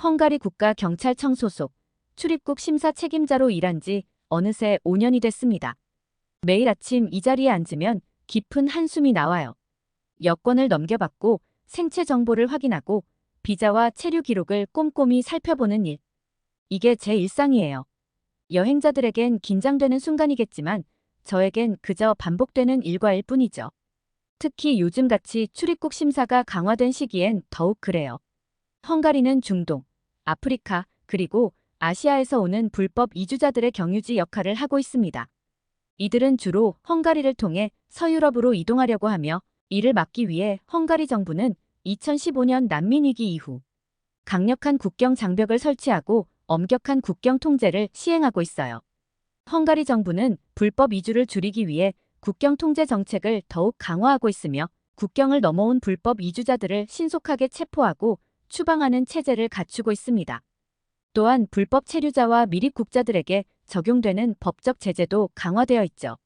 헝가리 국가경찰청 소속 출입국 심사 책임자로 일한 지 어느새 5년이 됐습니다. 매일 아침 이 자리에 앉으면 깊은 한숨이 나와요. 여권을 넘겨받고 생체 정보를 확인하고 비자와 체류 기록을 꼼꼼히 살펴보는 일. 이게 제 일상이에요. 여행자들에겐 긴장되는 순간이겠지만 저에겐 그저 반복되는 일과일 뿐이죠. 특히 요즘같이 출입국 심사가 강화된 시기엔 더욱 그래요. 헝가리는 중동, 아프리카, 그리고 아시아에서 오는 불법 이주자들의 경유지 역할을 하고 있습니다. 이들은 주로 헝가리를 통해 서유럽으로 이동하려고 하며 이를 막기 위해 헝가리 정부는 2015년 난민위기 이후 강력한 국경 장벽을 설치하고 엄격한 국경 통제를 시행하고 있어요. 헝가리 정부는 불법 이주를 줄이기 위해 국경 통제 정책을 더욱 강화하고 있으며 국경을 넘어온 불법 이주자들을 신속하게 체포하고 추방하는 체제를 갖추고 있습니다. 또한 불법 체류자와 미립국자들에게 적용되는 법적 제재도 강화되어 있죠.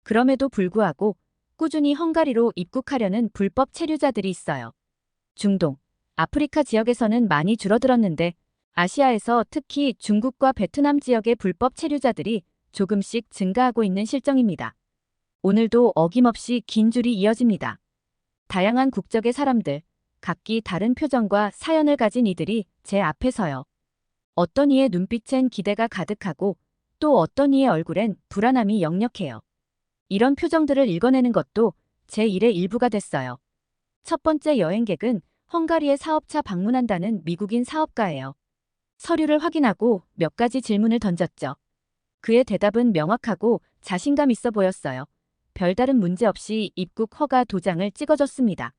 그럼에도 불구하고 꾸준히 헝가리로 입국하려는 불법 체류자들이 있어요. 중동, 아프리카 지역에서는 많이 줄어들었는데 아시아에서 특히 중국과 베트남 지역의 불법 체류자들이 조금씩 증가하고 있는 실정입니다. 오늘도 어김없이 긴 줄이 이어집니다. 다양한 국적의 사람들, 각기 다른 표정과 사연을 가진 이들이 제 앞에 서요. 어떤 이의 눈빛엔 기대가 가득하고 또 어떤 이의 얼굴엔 불안함이 역력해요. 이런 표정들을 읽어내는 것도 제 일의 일부가 됐어요. 첫 번째 여행객은 헝가리에 사업차 방문한다는 미국인 사업가예요. 서류를 확인하고 몇 가지 질문을 던졌죠. 그의 대답은 명확하고 자신감 있어 보였어요. 별다른 문제 없이 입국 허가 도장을 찍어줬습니다.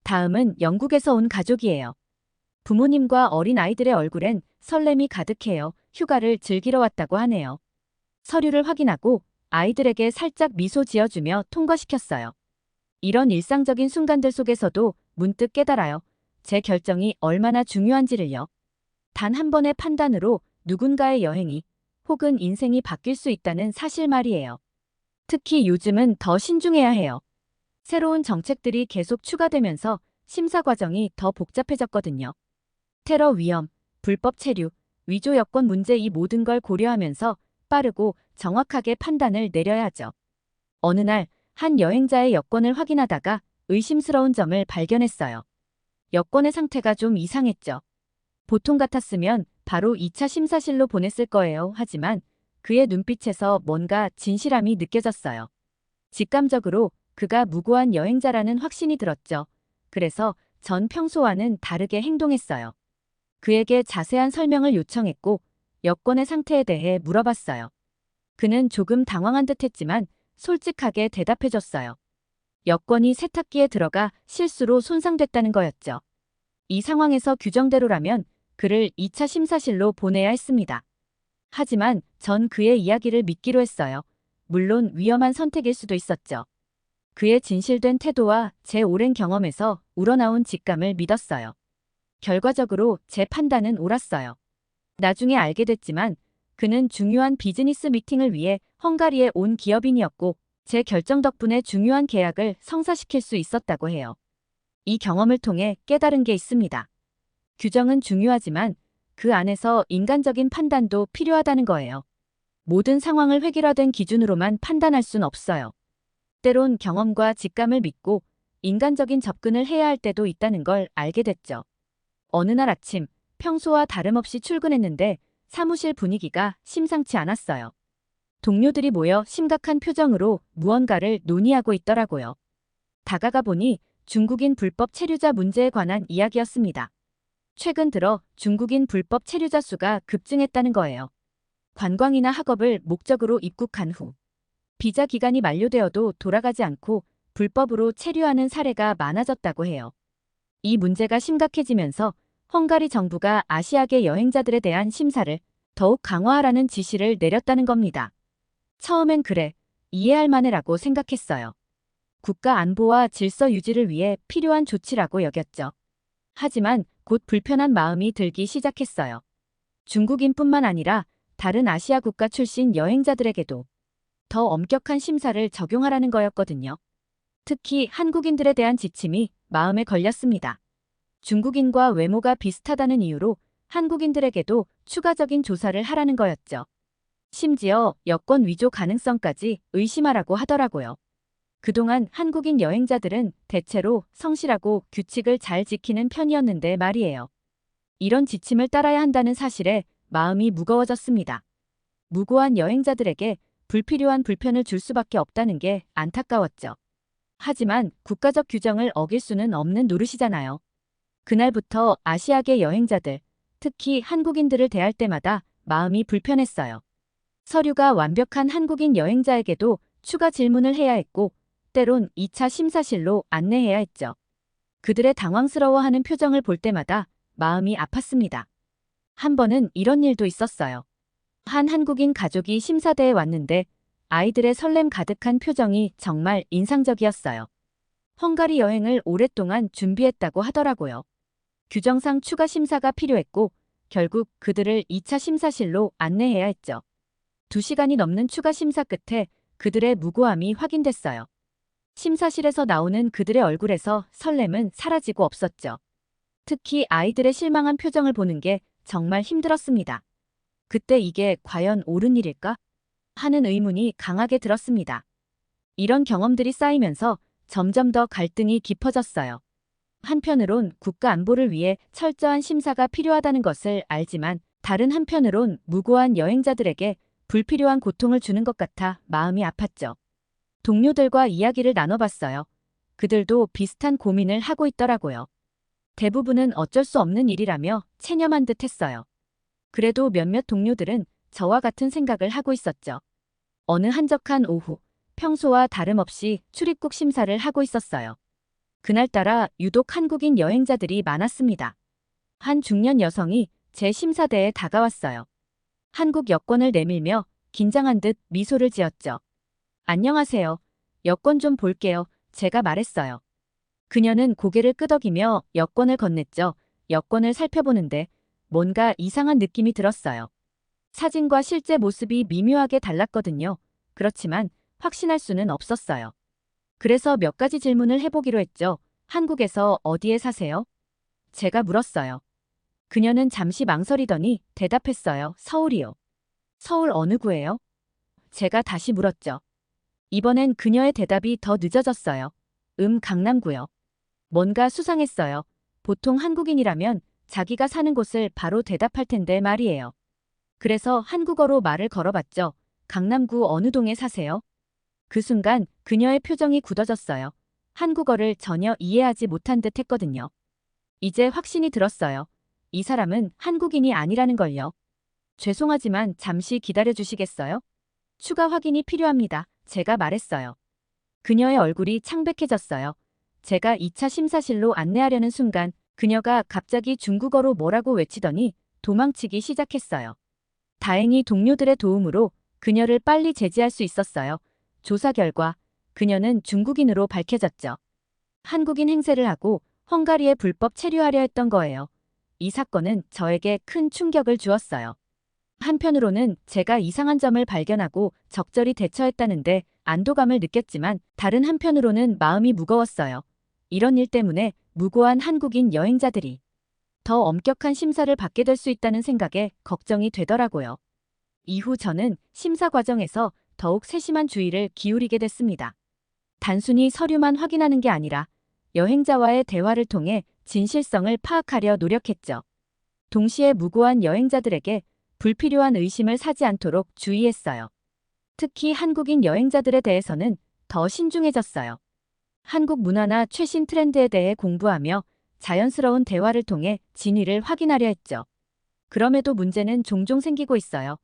다음은 영국에서 온 가족이에요. 부모님과 어린 아이들의 얼굴엔 설렘이 가득해요. 휴가를 즐기러 왔다고 하네요. 서류를 확인하고 아이들에게 살짝 미소 지어주며 통과시켰어요. 이런 일상적인 순간들 속에서도 문득 깨달아요. 제 결정이 얼마나 중요한지를요. 단 한 번의 판단으로 누군가의 여행이 혹은 인생이 바뀔 수 있다는 사실 말이에요. 특히 요즘은 더 신중해야 해요. 새로운 정책들이 계속 추가되면서 심사 과정이 더 복잡해졌거든요. 테러 위험, 불법 체류, 위조 여권 문제 이 모든 걸 고려하면서 빠르고 정확하게 판단을 내려야 하죠. 어느 날 한 여행자의 여권을 확인하다가 의심스러운 점을 발견했어요. 여권의 상태가 좀 이상했죠. 보통 같았으면 바로 2차 심사실로 보냈을 거예요. 하지만 그의 눈빛에서 뭔가 진실함이 느껴졌어요. 직감적으로 그가 무고한 여행자라는 확신이 들었죠. 그래서 전 평소와는 다르게 행동했어요. 그에게 자세한 설명을 요청했고 여권의 상태에 대해 물어봤어요. 그는 조금 당황한 듯했지만 솔직하게 대답해줬어요. 여권이 세탁기에 들어가 실수로 손상됐다는 거였죠. 이 상황에서 규정대로라면 그를 2차 심사실로 보내야 했습니다. 하지만 전 그의 이야기를 믿기로 했어요. 물론 위험한 선택일 수도 있었죠. 그의 진실된 태도와 제 오랜 경험에서 우러나온 직감을 믿었어요. 결과적으로 제 판단은 옳았어요. 나중에 알게 됐지만 그는 중요한 비즈니스 미팅을 위해 헝가리에 온 기업인이었고 제 결정 덕분에 중요한 계약을 성사시킬 수 있었다고 해요. 이 경험을 통해 깨달은 게 있습니다. 규정은 중요하지만 그 안에서 인간적인 판단도 필요하다는 거예요. 모든 상황을 획일화된 기준으로만 판단할 순 없어요. 때론 경험과 직감을 믿고 인간적인 접근을 해야 할 때도 있다는 걸 알게 됐죠. 어느 날 아침, 평소와 다름없이 출근했는데 사무실 분위기가 심상치 않았어요. 동료들이 모여 심각한 표정으로 무언가를 논의하고 있더라고요. 다가가 보니 중국인 불법 체류자 문제에 관한 이야기였습니다. 최근 들어 중국인 불법 체류자 수가 급증했다는 거예요. 관광이나 학업을 목적으로 입국한 후 비자 기간이 만료되어도 돌아가지 않고 불법으로 체류하는 사례가 많아졌다고 해요. 이 문제가 심각해지면서 헝가리 정부가 아시아계 여행자들에 대한 심사를 더욱 강화하라는 지시를 내렸다는 겁니다. 처음엔 그래, 이해할 만해라고 생각했어요. 국가 안보와 질서 유지를 위해 필요한 조치라고 여겼죠. 하지만 곧 불편한 마음이 들기 시작했어요. 중국인뿐만 아니라 다른 아시아 국가 출신 여행자들에게도 더 엄격한 심사를 적용하라는 거였거든요. 특히 한국인들에 대한 지침이 마음에 걸렸습니다. 중국인과 외모가 비슷하다는 이유로 한국인들에게도 추가적인 조사를 하라는 거였죠. 심지어 여권 위조 가능성까지 의심하라고 하더라고요. 그동안 한국인 여행자들은 대체로 성실하고 규칙을 잘 지키는 편이었는데 말이에요. 이런 지침을 따라야 한다는 사실에 마음이 무거워졌습니다. 무고한 여행자들에게 불필요한 불편을 줄 수밖에 없다는 게 안타까웠죠. 하지만 국가적 규정을 어길 수는 없는 노릇이잖아요. 그날부터 아시아계 여행자들, 특히 한국인들을 대할 때마다 마음이 불편했어요. 서류가 완벽한 한국인 여행자에게도 추가 질문을 해야 했고, 때론 2차 심사실로 안내해야 했죠. 그들의 당황스러워하는 표정을 볼 때마다 마음이 아팠습니다. 한 번은 이런 일도 있었어요. 한 한국인 가족이 심사대에 왔는데 아이들의 설렘 가득한 표정이 정말 인상적이었어요. 헝가리 여행을 오랫동안 준비했다고 하더라고요. 규정상 추가 심사가 필요했고 결국 그들을 2차 심사실로 안내해야 했죠. 2시간이 넘는 추가 심사 끝에 그들의 무고함이 확인됐어요. 심사실에서 나오는 그들의 얼굴에서 설렘은 사라지고 없었죠. 특히 아이들의 실망한 표정을 보는 게 정말 힘들었습니다. 그때 이게 과연 옳은 일일까? 하는 의문이 강하게 들었습니다. 이런 경험들이 쌓이면서 점점 더 갈등이 깊어졌어요. 한편으론 국가 안보를 위해 철저한 심사가 필요하다는 것을 알지만 다른 한편으론 무고한 여행자들에게 불필요한 고통을 주는 것 같아 마음이 아팠죠. 동료들과 이야기를 나눠봤어요. 그들도 비슷한 고민을 하고 있더라고요. 대부분은 어쩔 수 없는 일이라며 체념한 듯 했어요. 그래도 몇몇 동료들은 저와 같은 생각을 하고 있었죠. 어느 한적한 오후, 평소와 다름없이 출입국 심사를 하고 있었어요. 그날따라 유독 한국인 여행자들이 많았습니다. 한 중년 여성이 제 심사대에 다가왔어요. 한국 여권을 내밀며 긴장한 듯 미소를 지었죠. 안녕하세요. 여권 좀 볼게요. 제가 말했어요. 그녀는 고개를 끄덕이며 여권을 건넸죠. 여권을 살펴보는데 뭔가 이상한 느낌이 들었어요. 사진과 실제 모습이 미묘하게 달랐거든요. 그렇지만 확신할 수는 없었어요. 그래서 몇 가지 질문을 해보기로 했죠. 한국에서 어디에 사세요? 제가 물었어요. 그녀는 잠시 망설이더니 대답했어요. 서울이요. 서울 어느 구예요? 제가 다시 물었죠. 이번엔 그녀의 대답이 더 늦어졌어요. 강남구요. 뭔가 수상했어요. 보통 한국인이라면 자기가 사는 곳을 바로 대답할 텐데 말이에요. 그래서 한국어로 말을 걸어봤죠. 강남구 어느 동에 사세요? 그 순간 그녀의 표정이 굳어졌어요. 한국어를 전혀 이해하지 못한 듯 했거든요. 이제 확신이 들었어요. 이 사람은 한국인이 아니라는 걸요. 죄송하지만 잠시 기다려 주시겠어요? 추가 확인이 필요합니다. 제가 말했어요. 그녀의 얼굴이 창백해졌어요. 제가 2차 심사실로 안내하려는 순간 그녀가 갑자기 중국어로 뭐라고 외치더니 도망치기 시작했어요. 다행히 동료들의 도움으로 그녀를 빨리 제지할 수 있었어요. 조사 결과 그녀는 중국인으로 밝혀졌죠. 한국인 행세를 하고 헝가리에 불법 체류하려 했던 거예요. 이 사건은 저에게 큰 충격을 주었어요. 한편으로는 제가 이상한 점을 발견하고 적절히 대처했다는데 안도감을 느꼈지만 다른 한편으로는 마음이 무거웠어요. 이런 일 때문에 무고한 한국인 여행자들이 더 엄격한 심사를 받게 될 수 있다는 생각에 걱정이 되더라고요. 이후 저는 심사 과정에서 더욱 세심한 주의를 기울이게 됐습니다. 단순히 서류만 확인하는 게 아니라 여행자와의 대화를 통해 진실성을 파악하려 노력했죠. 동시에 무고한 여행자들에게 불필요한 의심을 사지 않도록 주의했어요. 특히 한국인 여행자들에 대해서는 더 신중해졌어요. 한국 문화나 최신 트렌드에 대해 공부하며 자연스러운 대화를 통해 진위를 확인하려 했죠. 그럼에도 문제는 종종 생기고 있어요.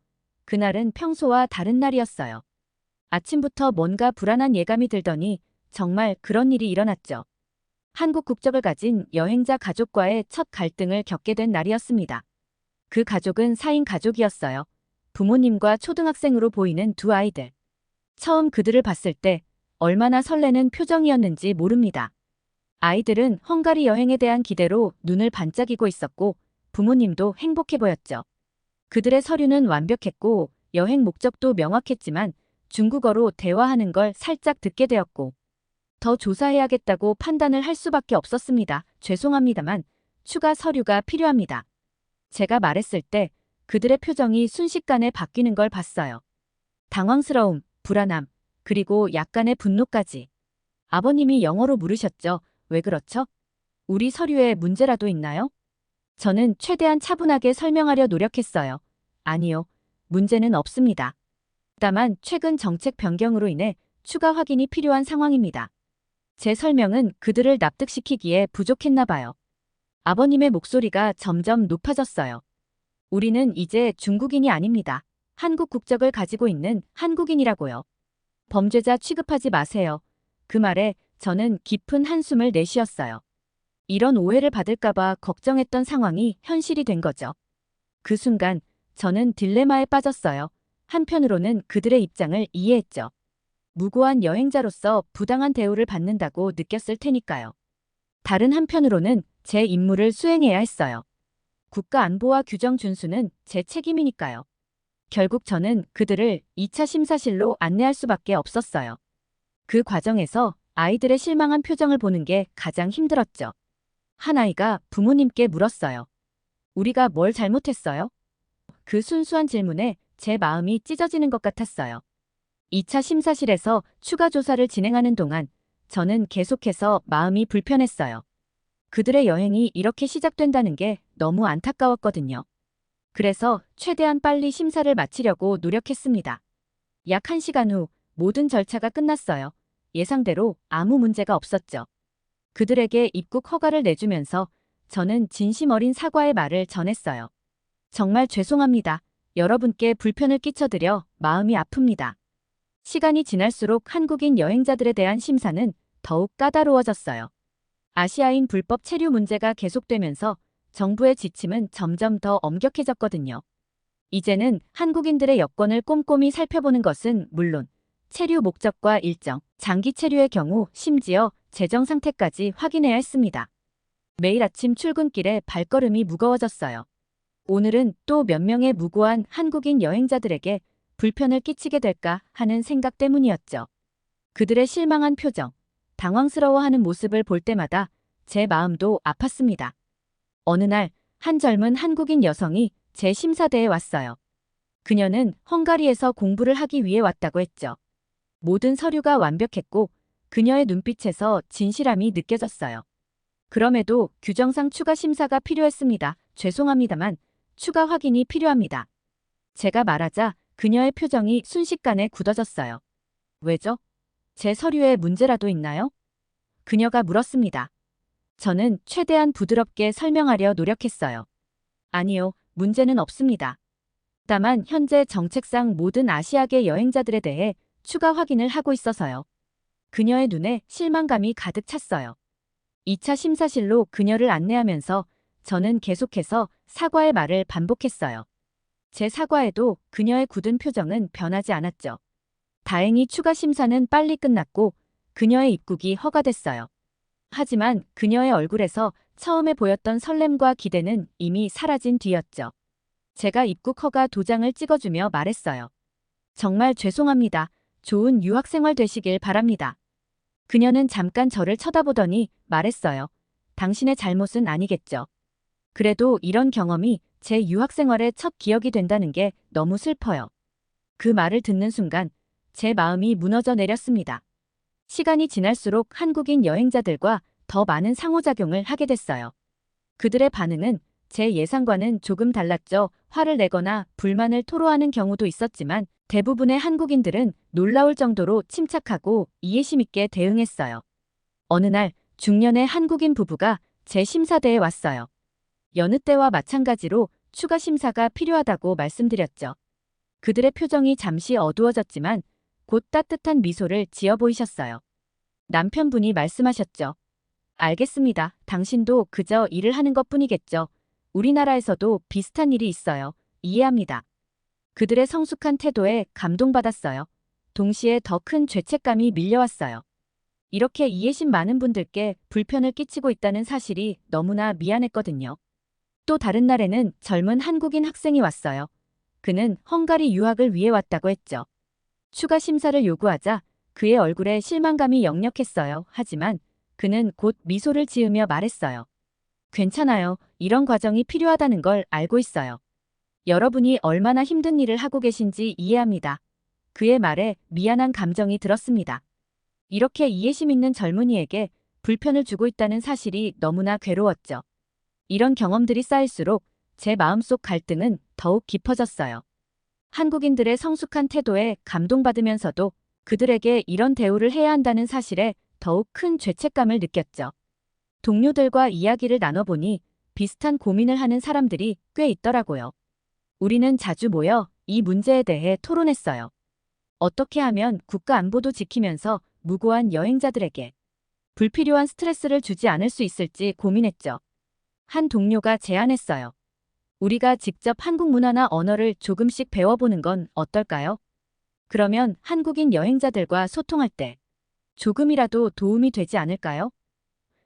그날은 평소와 다른 날이었어요. 아침부터 뭔가 불안한 예감이 들더니 정말 그런 일이 일어났죠. 한국 국적을 가진 여행자 가족과의 첫 갈등을 겪게 된 날이었습니다. 그 가족은 4인 가족이었어요. 부모님과 초등학생으로 보이는 두 아이들. 처음 그들을 봤을 때 얼마나 설레는 표정이었는지 모릅니다. 아이들은 헝가리 여행에 대한 기대로 눈을 반짝이고 있었고 부모님도 행복해 보였죠. 그들의 서류는 완벽했고 여행 목적도 명확했지만 중국어로 대화하는 걸 살짝 듣게 되었고 더 조사해야겠다고 판단을 할 수밖에 없었습니다. 죄송합니다만 추가 서류가 필요합니다. 제가 말했을 때 그들의 표정이 순식간에 바뀌는 걸 봤어요. 당황스러움, 불안함, 그리고 약간의 분노까지. 아버님이 영어로 물으셨죠. 왜 그렇죠? 우리 서류에 문제라도 있나요? 저는 최대한 차분하게 설명하려 노력했어요. 아니요, 문제는 없습니다. 다만 최근 정책 변경으로 인해 추가 확인이 필요한 상황입니다. 제 설명은 그들을 납득시키기에 부족했나 봐요. 아버님의 목소리가 점점 높아졌어요. 우리는 이제 중국인이 아닙니다. 한국 국적을 가지고 있는 한국인이라고요. 범죄자 취급하지 마세요. 그 말에 저는 깊은 한숨을 내쉬었어요. 이런 오해를 받을까봐 걱정했던 상황이 현실이 된 거죠. 그 순간 저는 딜레마에 빠졌어요. 한편으로는 그들의 입장을 이해했죠. 무고한 여행자로서 부당한 대우를 받는다고 느꼈을 테니까요. 다른 한편으로는 제 임무를 수행해야 했어요. 국가 안보와 규정 준수는 제 책임이니까요. 결국 저는 그들을 2차 심사실로 안내할 수밖에 없었어요. 그 과정에서 아이들의 실망한 표정을 보는 게 가장 힘들었죠. 한 아이가 부모님께 물었어요. 우리가 뭘 잘못했어요? 그 순수한 질문에 제 마음이 찢어지는 것 같았어요. 2차 심사실에서 추가 조사를 진행하는 동안 저는 계속해서 마음이 불편했어요. 그들의 여행이 이렇게 시작된다는 게 너무 안타까웠거든요. 그래서 최대한 빨리 심사를 마치려고 노력했습니다. 약 1시간 후 모든 절차가 끝났어요. 예상대로 아무 문제가 없었죠. 그들에게 입국 허가를 내주면서 저는 진심 어린 사과의 말을 전했어요. 정말 죄송합니다. 여러분께 불편을 끼쳐드려 마음이 아픕니다. 시간이 지날수록 한국인 여행자들에 대한 심사는 더욱 까다로워졌어요. 아시아인 불법 체류 문제가 계속되면서 정부의 지침은 점점 더 엄격해졌거든요. 이제는 한국인들의 여권을 꼼꼼히 살펴보는 것은 물론 체류 목적과 일정, 장기 체류의 경우 심지어 재정 상태까지 확인해야 했습니다. 매일 아침 출근길에 발걸음이 무거워졌어요. 오늘은 또 몇 명의 무고한 한국인 여행자들에게 불편을 끼치게 될까 하는 생각 때문이었죠. 그들의 실망한 표정, 당황스러워하는 모습을 볼 때마다 제 마음도 아팠습니다. 어느 날 한 젊은 한국인 여성이 제 심사대에 왔어요. 그녀는 헝가리에서 공부를 하기 위해 왔다고 했죠. 모든 서류가 완벽했고 그녀의 눈빛에서 진실함이 느껴졌어요. 그럼에도 규정상 추가 심사가 필요했습니다. 죄송합니다만 추가 확인이 필요합니다. 제가 말하자 그녀의 표정이 순식간에 굳어졌어요. 왜죠? 제 서류에 문제라도 있나요? 그녀가 물었습니다. 저는 최대한 부드럽게 설명하려 노력했어요. 아니요, 문제는 없습니다. 다만 현재 정책상 모든 아시아계 여행자들에 대해 추가 확인을 하고 있어서요. 그녀의 눈에 실망감이 가득 찼어요. 2차 심사실로 그녀를 안내하면서 저는 계속해서 사과의 말을 반복했어요. 제 사과에도 그녀의 굳은 표정은 변하지 않았죠. 다행히 추가 심사는 빨리 끝났고 그녀의 입국이 허가됐어요. 하지만 그녀의 얼굴에서 처음에 보였던 설렘과 기대는 이미 사라진 뒤였죠. 제가 입국 허가 도장을 찍어주며 말했어요. 정말 죄송합니다. 좋은 유학생활 되시길 바랍니다. 그녀는 잠깐 저를 쳐다보더니 말했어요. 당신의 잘못은 아니겠죠. 그래도 이런 경험이 제 유학생활의 첫 기억이 된다는 게 너무 슬퍼요. 그 말을 듣는 순간 제 마음이 무너져 내렸습니다. 시간이 지날수록 한국인 여행자들과 더 많은 상호작용을 하게 됐어요. 그들의 반응은 제 예상과는 조금 달랐죠. 화를 내거나 불만을 토로하는 경우도 있었지만 대부분의 한국인들은 놀라울 정도로 침착하고 이해심 있게 대응했어요. 어느 날 중년의 한국인 부부가 제 심사대에 왔어요. 여느 때와 마찬가지로 추가 심사가 필요하다고 말씀드렸죠. 그들의 표정이 잠시 어두워졌지만 곧 따뜻한 미소를 지어 보이셨어요. 남편분이 말씀하셨죠. 알겠습니다. 당신도 그저 일을 하는 것뿐이겠죠. 우리나라에서도 비슷한 일이 있어요. 이해합니다. 그들의 성숙한 태도에 감동받았어요. 동시에 더 큰 죄책감이 밀려왔어요. 이렇게 이해심 많은 분들께 불편을 끼치고 있다는 사실이 너무나 미안했거든요. 또 다른 날에는 젊은 한국인 학생이 왔어요. 그는 헝가리 유학을 위해 왔다고 했죠. 추가 심사를 요구하자 그의 얼굴에 실망감이 역력했어요. 하지만 그는 곧 미소를 지으며 말했어요. 괜찮아요. 이런 과정이 필요하다는 걸 알고 있어요. 여러분이 얼마나 힘든 일을 하고 계신지 이해합니다. 그의 말에 미안한 감정이 들었습니다. 이렇게 이해심 있는 젊은이에게 불편을 주고 있다는 사실이 너무나 괴로웠죠. 이런 경험들이 쌓일수록 제 마음속 갈등은 더욱 깊어졌어요. 한국인들의 성숙한 태도에 감동받으면서도 그들에게 이런 대우를 해야 한다는 사실에 더욱 큰 죄책감을 느꼈죠. 동료들과 이야기를 나눠보니 비슷한 고민을 하는 사람들이 꽤 있더라고요. 우리는 자주 모여 이 문제에 대해 토론했어요. 어떻게 하면 국가 안보도 지키면서 무고한 여행자들에게 불필요한 스트레스를 주지 않을 수 있을지 고민했죠. 한 동료가 제안했어요. 우리가 직접 한국 문화나 언어를 조금씩 배워보는 건 어떨까요? 그러면 한국인 여행자들과 소통할 때 조금이라도 도움이 되지 않을까요?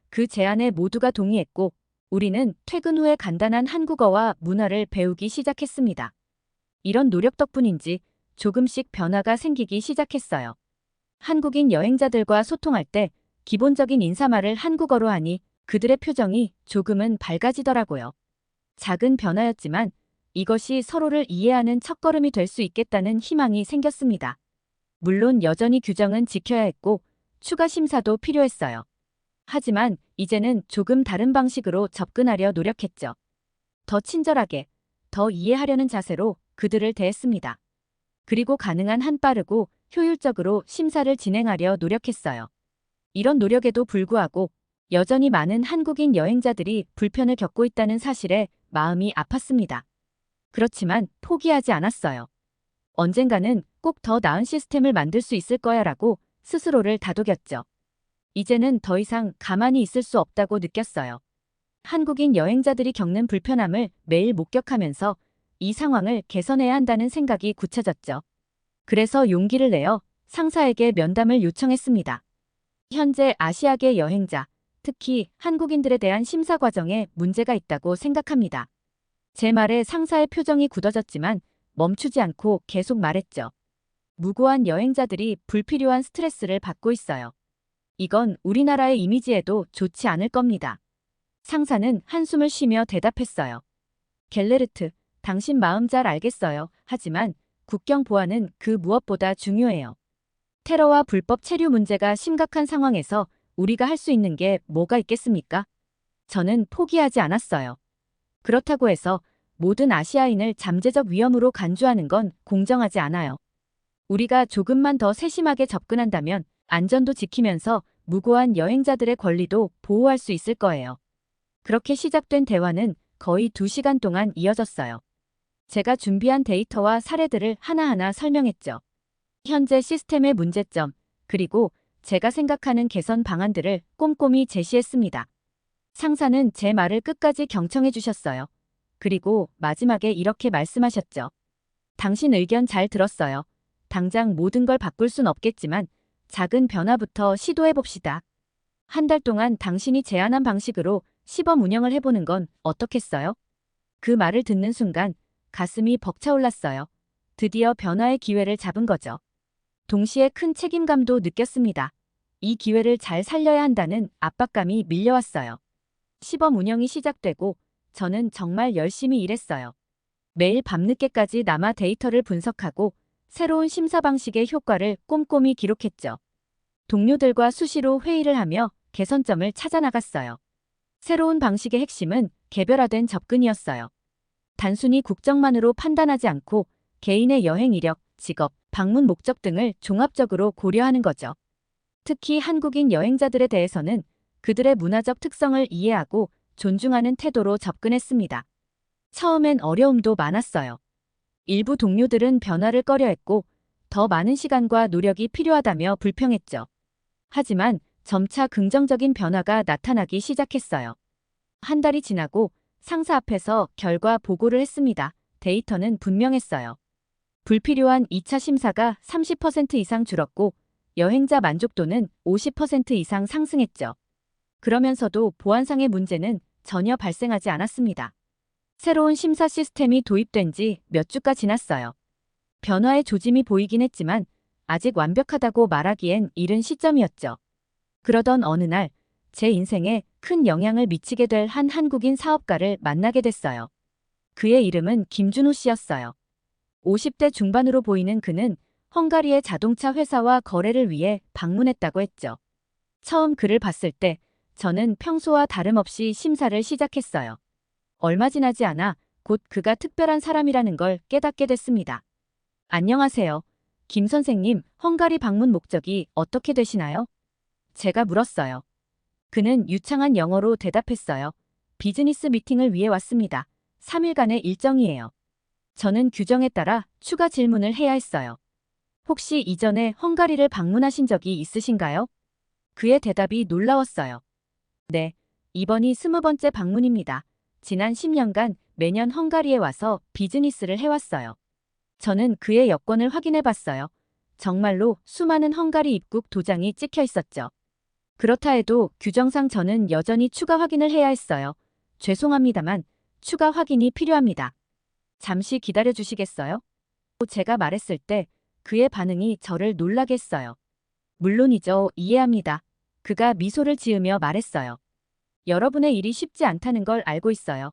그 제안에 모두가 동의했고 우리는 퇴근 후에 간단한 한국어와 문화를 배우기 시작했습니다. 이런 노력 덕분인지 조금씩 변화가 생기기 시작했어요. 한국인 여행자들과 소통할 때 기본적인 인사말을 한국어로 하니 그들의 표정이 조금은 밝아지더라고요. 작은 변화였지만 이것이 서로를 이해하는 첫걸음이 될 수 있겠다는 희망이 생겼습니다. 물론 여전히 규정은 지켜야 했고 추가 심사도 필요했어요. 하지만 이제는 조금 다른 방식으로 접근하려 노력했죠. 더 친절하게, 더 이해하려는 자세로 그들을 대했습니다. 그리고 가능한 한 빠르고 효율적으로 심사를 진행하려 노력했어요. 이런 노력에도 불구하고 여전히 많은 한국인 여행자들이 불편을 겪고 있다는 사실에 마음이 아팠습니다. 그렇지만 포기하지 않았어요. 언젠가는 꼭 더 나은 시스템을 만들 수 있을 거야라고 스스로를 다독였죠. 이제는 더 이상 가만히 있을 수 없다고 느꼈어요. 한국인 여행자들이 겪는 불편함을 매일 목격하면서 이 상황을 개선해야 한다는 생각이 굳혀졌죠. 그래서 용기를 내어 상사에게 면담을 요청했습니다. 현재 아시아계 여행자, 특히 한국인들에 대한 심사 과정에 문제가 있다고 생각합니다. 제 말에 상사의 표정이 굳어졌지만 멈추지 않고 계속 말했죠. 무고한 여행자들이 불필요한 스트레스를 받고 있어요. 이건 우리나라의 이미지에도 좋지 않을 겁니다. 상사는 한숨을 쉬며 대답했어요. 겔레르트, 당신 마음 잘 알겠어요. 하지만 국경 보안은 그 무엇보다 중요해요. 테러와 불법 체류 문제가 심각한 상황에서 우리가 할 수 있는 게 뭐가 있겠습니까? 저는 포기하지 않았어요. 그렇다고 해서 모든 아시아인을 잠재적 위험으로 간주하는 건 공정하지 않아요. 우리가 조금만 더 세심하게 접근한다면 안전도 지키면서 무고한 여행자들의 권리도 보호할 수 있을 거예요. 그렇게 시작된 대화는 거의 2시간 동안 이어졌어요. 제가 준비한 데이터와 사례들을 하나하나 설명했죠. 현재 시스템의 문제점, 그리고 제가 생각하는 개선 방안들을 꼼꼼히 제시했습니다. 상사는 제 말을 끝까지 경청해 주셨어요. 그리고 마지막에 이렇게 말씀하셨죠. 당신 의견 잘 들었어요. 당장 모든 걸 바꿀 순 없겠지만 작은 변화부터 시도해 봅시다. 한 달 동안 당신이 제안한 방식으로 시범 운영을 해보는 건 어떻겠어요? 그 말을 듣는 순간 가슴이 벅차올랐어요. 드디어 변화의 기회를 잡은 거죠. 동시에 큰 책임감도 느꼈습니다. 이 기회를 잘 살려야 한다는 압박감이 밀려왔어요. 시범 운영이 시작되고 저는 정말 열심히 일했어요. 매일 밤늦게까지 남아 데이터를 분석하고 새로운 심사 방식의 효과를 꼼꼼히 기록했죠. 동료들과 수시로 회의를 하며 개선점을 찾아 나갔어요. 새로운 방식의 핵심은 개별화된 접근이었어요. 단순히 국적만으로 판단하지 않고 개인의 여행 이력, 직업, 방문 목적 등을 종합적으로 고려하는 거죠. 특히 한국인 여행자들에 대해서는 그들의 문화적 특성을 이해하고 존중하는 태도로 접근했습니다. 처음엔 어려움도 많았어요. 일부 동료들은 변화를 꺼려했고 더 많은 시간과 노력이 필요하다며 불평했죠. 하지만 점차 긍정적인 변화가 나타나기 시작했어요. 한 달이 지나고 상사 앞에서 결과 보고를 했습니다. 데이터는 분명했어요. 불필요한 2차 심사가 30% 이상 줄었고 여행자 만족도는 50% 이상 상승했죠. 그러면서도 보안상의 문제는 전혀 발생하지 않았습니다. 새로운 심사 시스템이 도입된 지 몇 주가 지났어요. 변화의 조짐이 보이긴 했지만 아직 완벽하다고 말하기엔 이른 시점이었죠. 그러던 어느 날 제 인생에 큰 영향을 미치게 될 한 한국인 사업가를 만나게 됐어요. 그의 이름은 김준호 씨였어요. 50대 중반으로 보이는 그는 헝가리의 자동차 회사와 거래를 위해 방문했다고 했죠. 처음 그를 봤을 때 저는 평소와 다름없이 심사를 시작했어요. 얼마 지나지 않아 곧 그가 특별한 사람이라는 걸 깨닫게 됐습니다. 안녕하세요. 김 선생님, 헝가리 방문 목적이 어떻게 되시나요? 제가 물었어요. 그는 유창한 영어로 대답했어요. 비즈니스 미팅을 위해 왔습니다. 3일간의 일정이에요. 저는 규정에 따라 추가 질문을 해야 했어요. 혹시 이전에 헝가리를 방문하신 적이 있으신가요? 그의 대답이 놀라웠어요. 네, 이번이 20번째 방문입니다. 지난 10년간 매년 헝가리에 와서 비즈니스를 해왔어요. 저는 그의 여권을 확인해 봤어요. 정말로 수많은 헝가리 입국 도장이 찍혀 있었죠. 그렇다 해도 규정상 저는 여전히 추가 확인을 해야 했어요. 죄송합니다만 추가 확인이 필요합니다. 잠시 기다려 주시겠어요? 제가 말했을 때 그의 반응이 저를 놀라게 했어요. 물론이죠. 이해합니다. 그가 미소를 지으며 말했어요. 여러분의 일이 쉽지 않다는 걸 알고 있어요.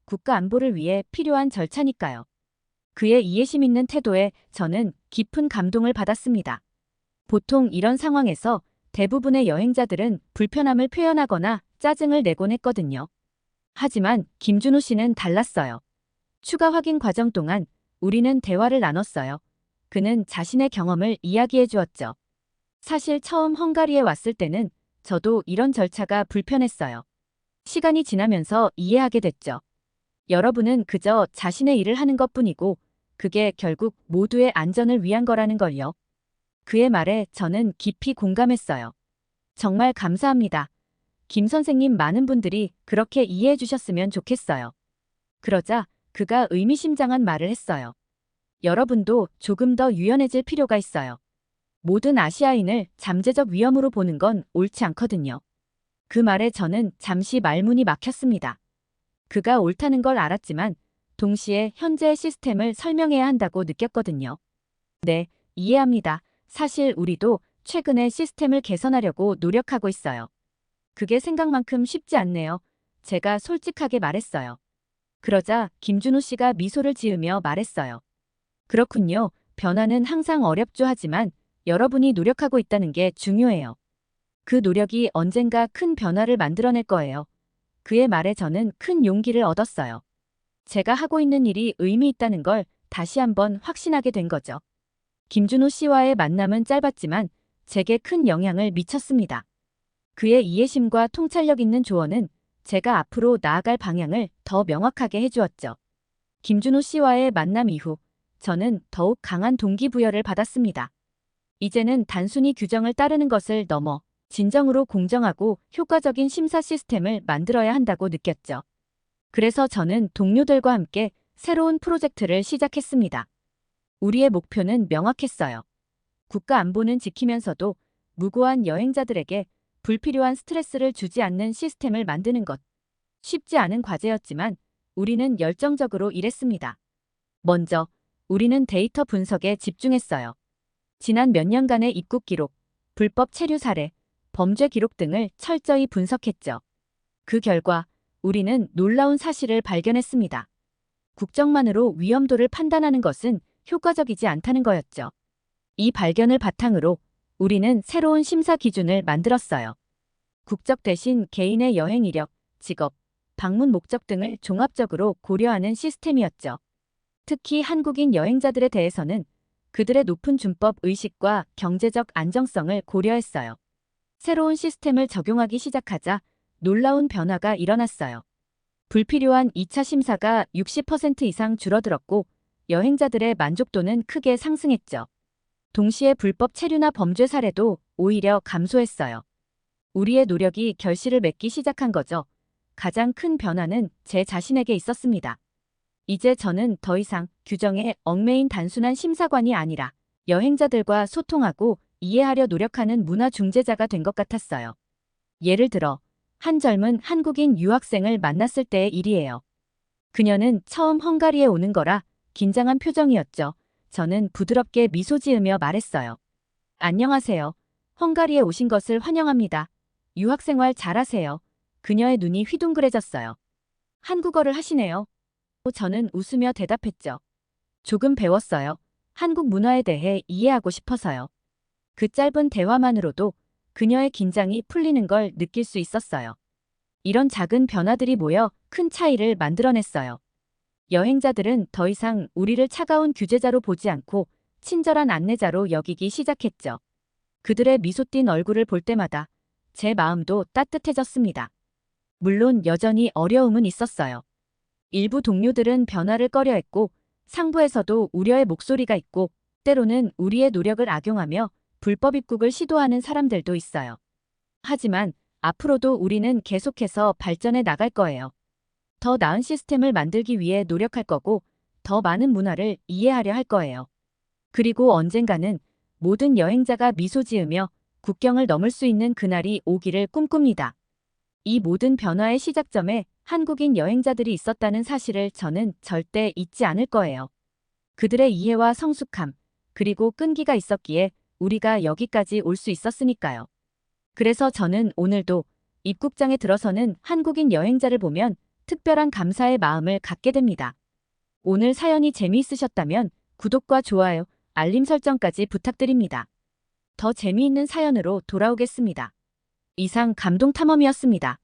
국가 안보를 위해 필요한 절차니까요. 그의 이해심 있는 태도에 저는 깊은 감동을 받았습니다. 보통 이런 상황에서 대부분의 여행자들은 불편함을 표현하거나 짜증을 내곤 했거든요. 하지만 김준호 씨는 달랐어요. 추가 확인 과정 동안 우리는 대화를 나눴어요. 그는 자신의 경험을 이야기해 주었죠. 사실 처음 헝가리에 왔을 때는 저도 이런 절차가 불편했어요. 시간이 지나면서 이해하게 됐죠. 여러분은 그저 자신의 일을 하는 것뿐이고 그게 결국 모두의 안전을 위한 거라는 걸요. 그의 말에 저는 깊이 공감했어요. 정말 감사합니다. 김 선생님, 많은 분들이 그렇게 이해해 주셨으면 좋겠어요. 그러자 그가 의미심장한 말을 했어요. 여러분도 조금 더 유연해질 필요가 있어요. 모든 아시아인을 잠재적 위험으로 보는 건 옳지 않거든요. 그 말에 저는 잠시 말문이 막혔습니다. 그가 옳다는 걸 알았지만 동시에 현재의 시스템을 설명해야 한다고 느꼈거든요. 네, 이해합니다. 사실 우리도 최근에 시스템을 개선하려고 노력하고 있어요. 그게 생각만큼 쉽지 않네요. 제가 솔직하게 말했어요. 그러자 김준호 씨가 미소를 지으며 말했어요. 그렇군요. 변화는 항상 어렵죠. 하지만 여러분이 노력하고 있다는 게 중요해요. 그 노력이 언젠가 큰 변화를 만들어낼 거예요. 그의 말에 저는 큰 용기를 얻었어요. 제가 하고 있는 일이 의미 있다는 걸 다시 한번 확신하게 된 거죠. 김준호 씨와의 만남은 짧았지만 제게 큰 영향을 미쳤습니다. 그의 이해심과 통찰력 있는 조언은 제가 앞으로 나아갈 방향을 더 명확하게 해주었죠. 김준호 씨와의 만남 이후 저는 더욱 강한 동기부여를 받았습니다. 이제는 단순히 규정을 따르는 것을 넘어 진정으로 공정하고 효과적인 심사 시스템을 만들어야 한다고 느꼈죠. 그래서 저는 동료들과 함께 새로운 프로젝트를 시작했습니다. 우리의 목표는 명확했어요. 국가 안보는 지키면서도 무고한 여행자들에게 불필요한 스트레스를 주지 않는 시스템을 만드는 것. 쉽지 않은 과제였지만 우리는 열정적으로 일했습니다. 먼저 우리는 데이터 분석에 집중했어요. 지난 몇 년간의 입국 기록, 불법 체류 사례, 범죄 기록 등을 철저히 분석했죠. 그 결과 우리는 놀라운 사실을 발견했습니다. 국적만으로 위험도를 판단하는 것은 효과적이지 않다는 거였죠. 이 발견을 바탕으로 우리는 새로운 심사 기준을 만들었어요. 국적 대신 개인의 여행 이력, 직업, 방문 목적 등을 종합적으로 고려하는 시스템이었죠. 특히 한국인 여행자들에 대해서는 그들의 높은 준법 의식과 경제적 안정성을 고려했어요. 새로운 시스템을 적용하기 시작하자 놀라운 변화가 일어났어요. 불필요한 2차 심사가 60% 이상 줄어들었고 여행자들의 만족도는 크게 상승했죠. 동시에 불법 체류나 범죄 사례도 오히려 감소했어요. 우리의 노력이 결실을 맺기 시작한 거죠. 가장 큰 변화는 제 자신에게 있었습니다. 이제 저는 더 이상 규정에 얽매인 단순한 심사관이 아니라 여행자들과 소통하고 이해하려 노력하는 문화 중재자가 된 것 같았어요. 예를 들어 한 젊은 한국인 유학생을 만났을 때의 일이에요. 그녀는 처음 헝가리에 오는 거라 긴장한 표정이었죠. 저는 부드럽게 미소 지으며 말했어요. 안녕하세요. 헝가리에 오신 것을 환영합니다. 유학생활 잘하세요. 그녀의 눈이 휘둥그레졌어요. 한국어를 하시네요. 저는 웃으며 대답했죠. 조금 배웠어요. 한국 문화에 대해 이해하고 싶어서요. 그 짧은 대화만으로도 그녀의 긴장이 풀리는 걸 느낄 수 있었어요. 이런 작은 변화들이 모여 큰 차이를 만들어냈어요. 여행자들은 더 이상 우리를 차가운 규제자로 보지 않고 친절한 안내자로 여기기 시작했죠. 그들의 미소 띤 얼굴을 볼 때마다 제 마음도 따뜻해졌습니다. 물론 여전히 어려움은 있었어요. 일부 동료들은 변화를 꺼려했고 상부에서도 우려의 목소리가 있고 때로는 우리의 노력을 악용하며 불법 입국을 시도하는 사람들도 있어요. 하지만 앞으로도 우리는 계속해서 발전해 나갈 거예요. 더 나은 시스템을 만들기 위해 노력할 거고 더 많은 문화를 이해하려 할 거예요. 그리고 언젠가는 모든 여행자가 미소 지으며 국경을 넘을 수 있는 그날이 오기를 꿈꿉니다. 이 모든 변화의 시작점에 한국인 여행자들이 있었다는 사실을 저는 절대 잊지 않을 거예요. 그들의 이해와 성숙함, 그리고 끈기가 있었기에 우리가 여기까지 올 수 있었으니까요. 그래서 저는 오늘도 입국장에 들어서는 한국인 여행자를 보면 특별한 감사의 마음을 갖게 됩니다. 오늘 사연이 재미있으셨다면 구독과 좋아요, 알림 설정까지 부탁드립니다. 더 재미있는 사연으로 돌아오겠습니다. 이상 감동탐험이었습니다.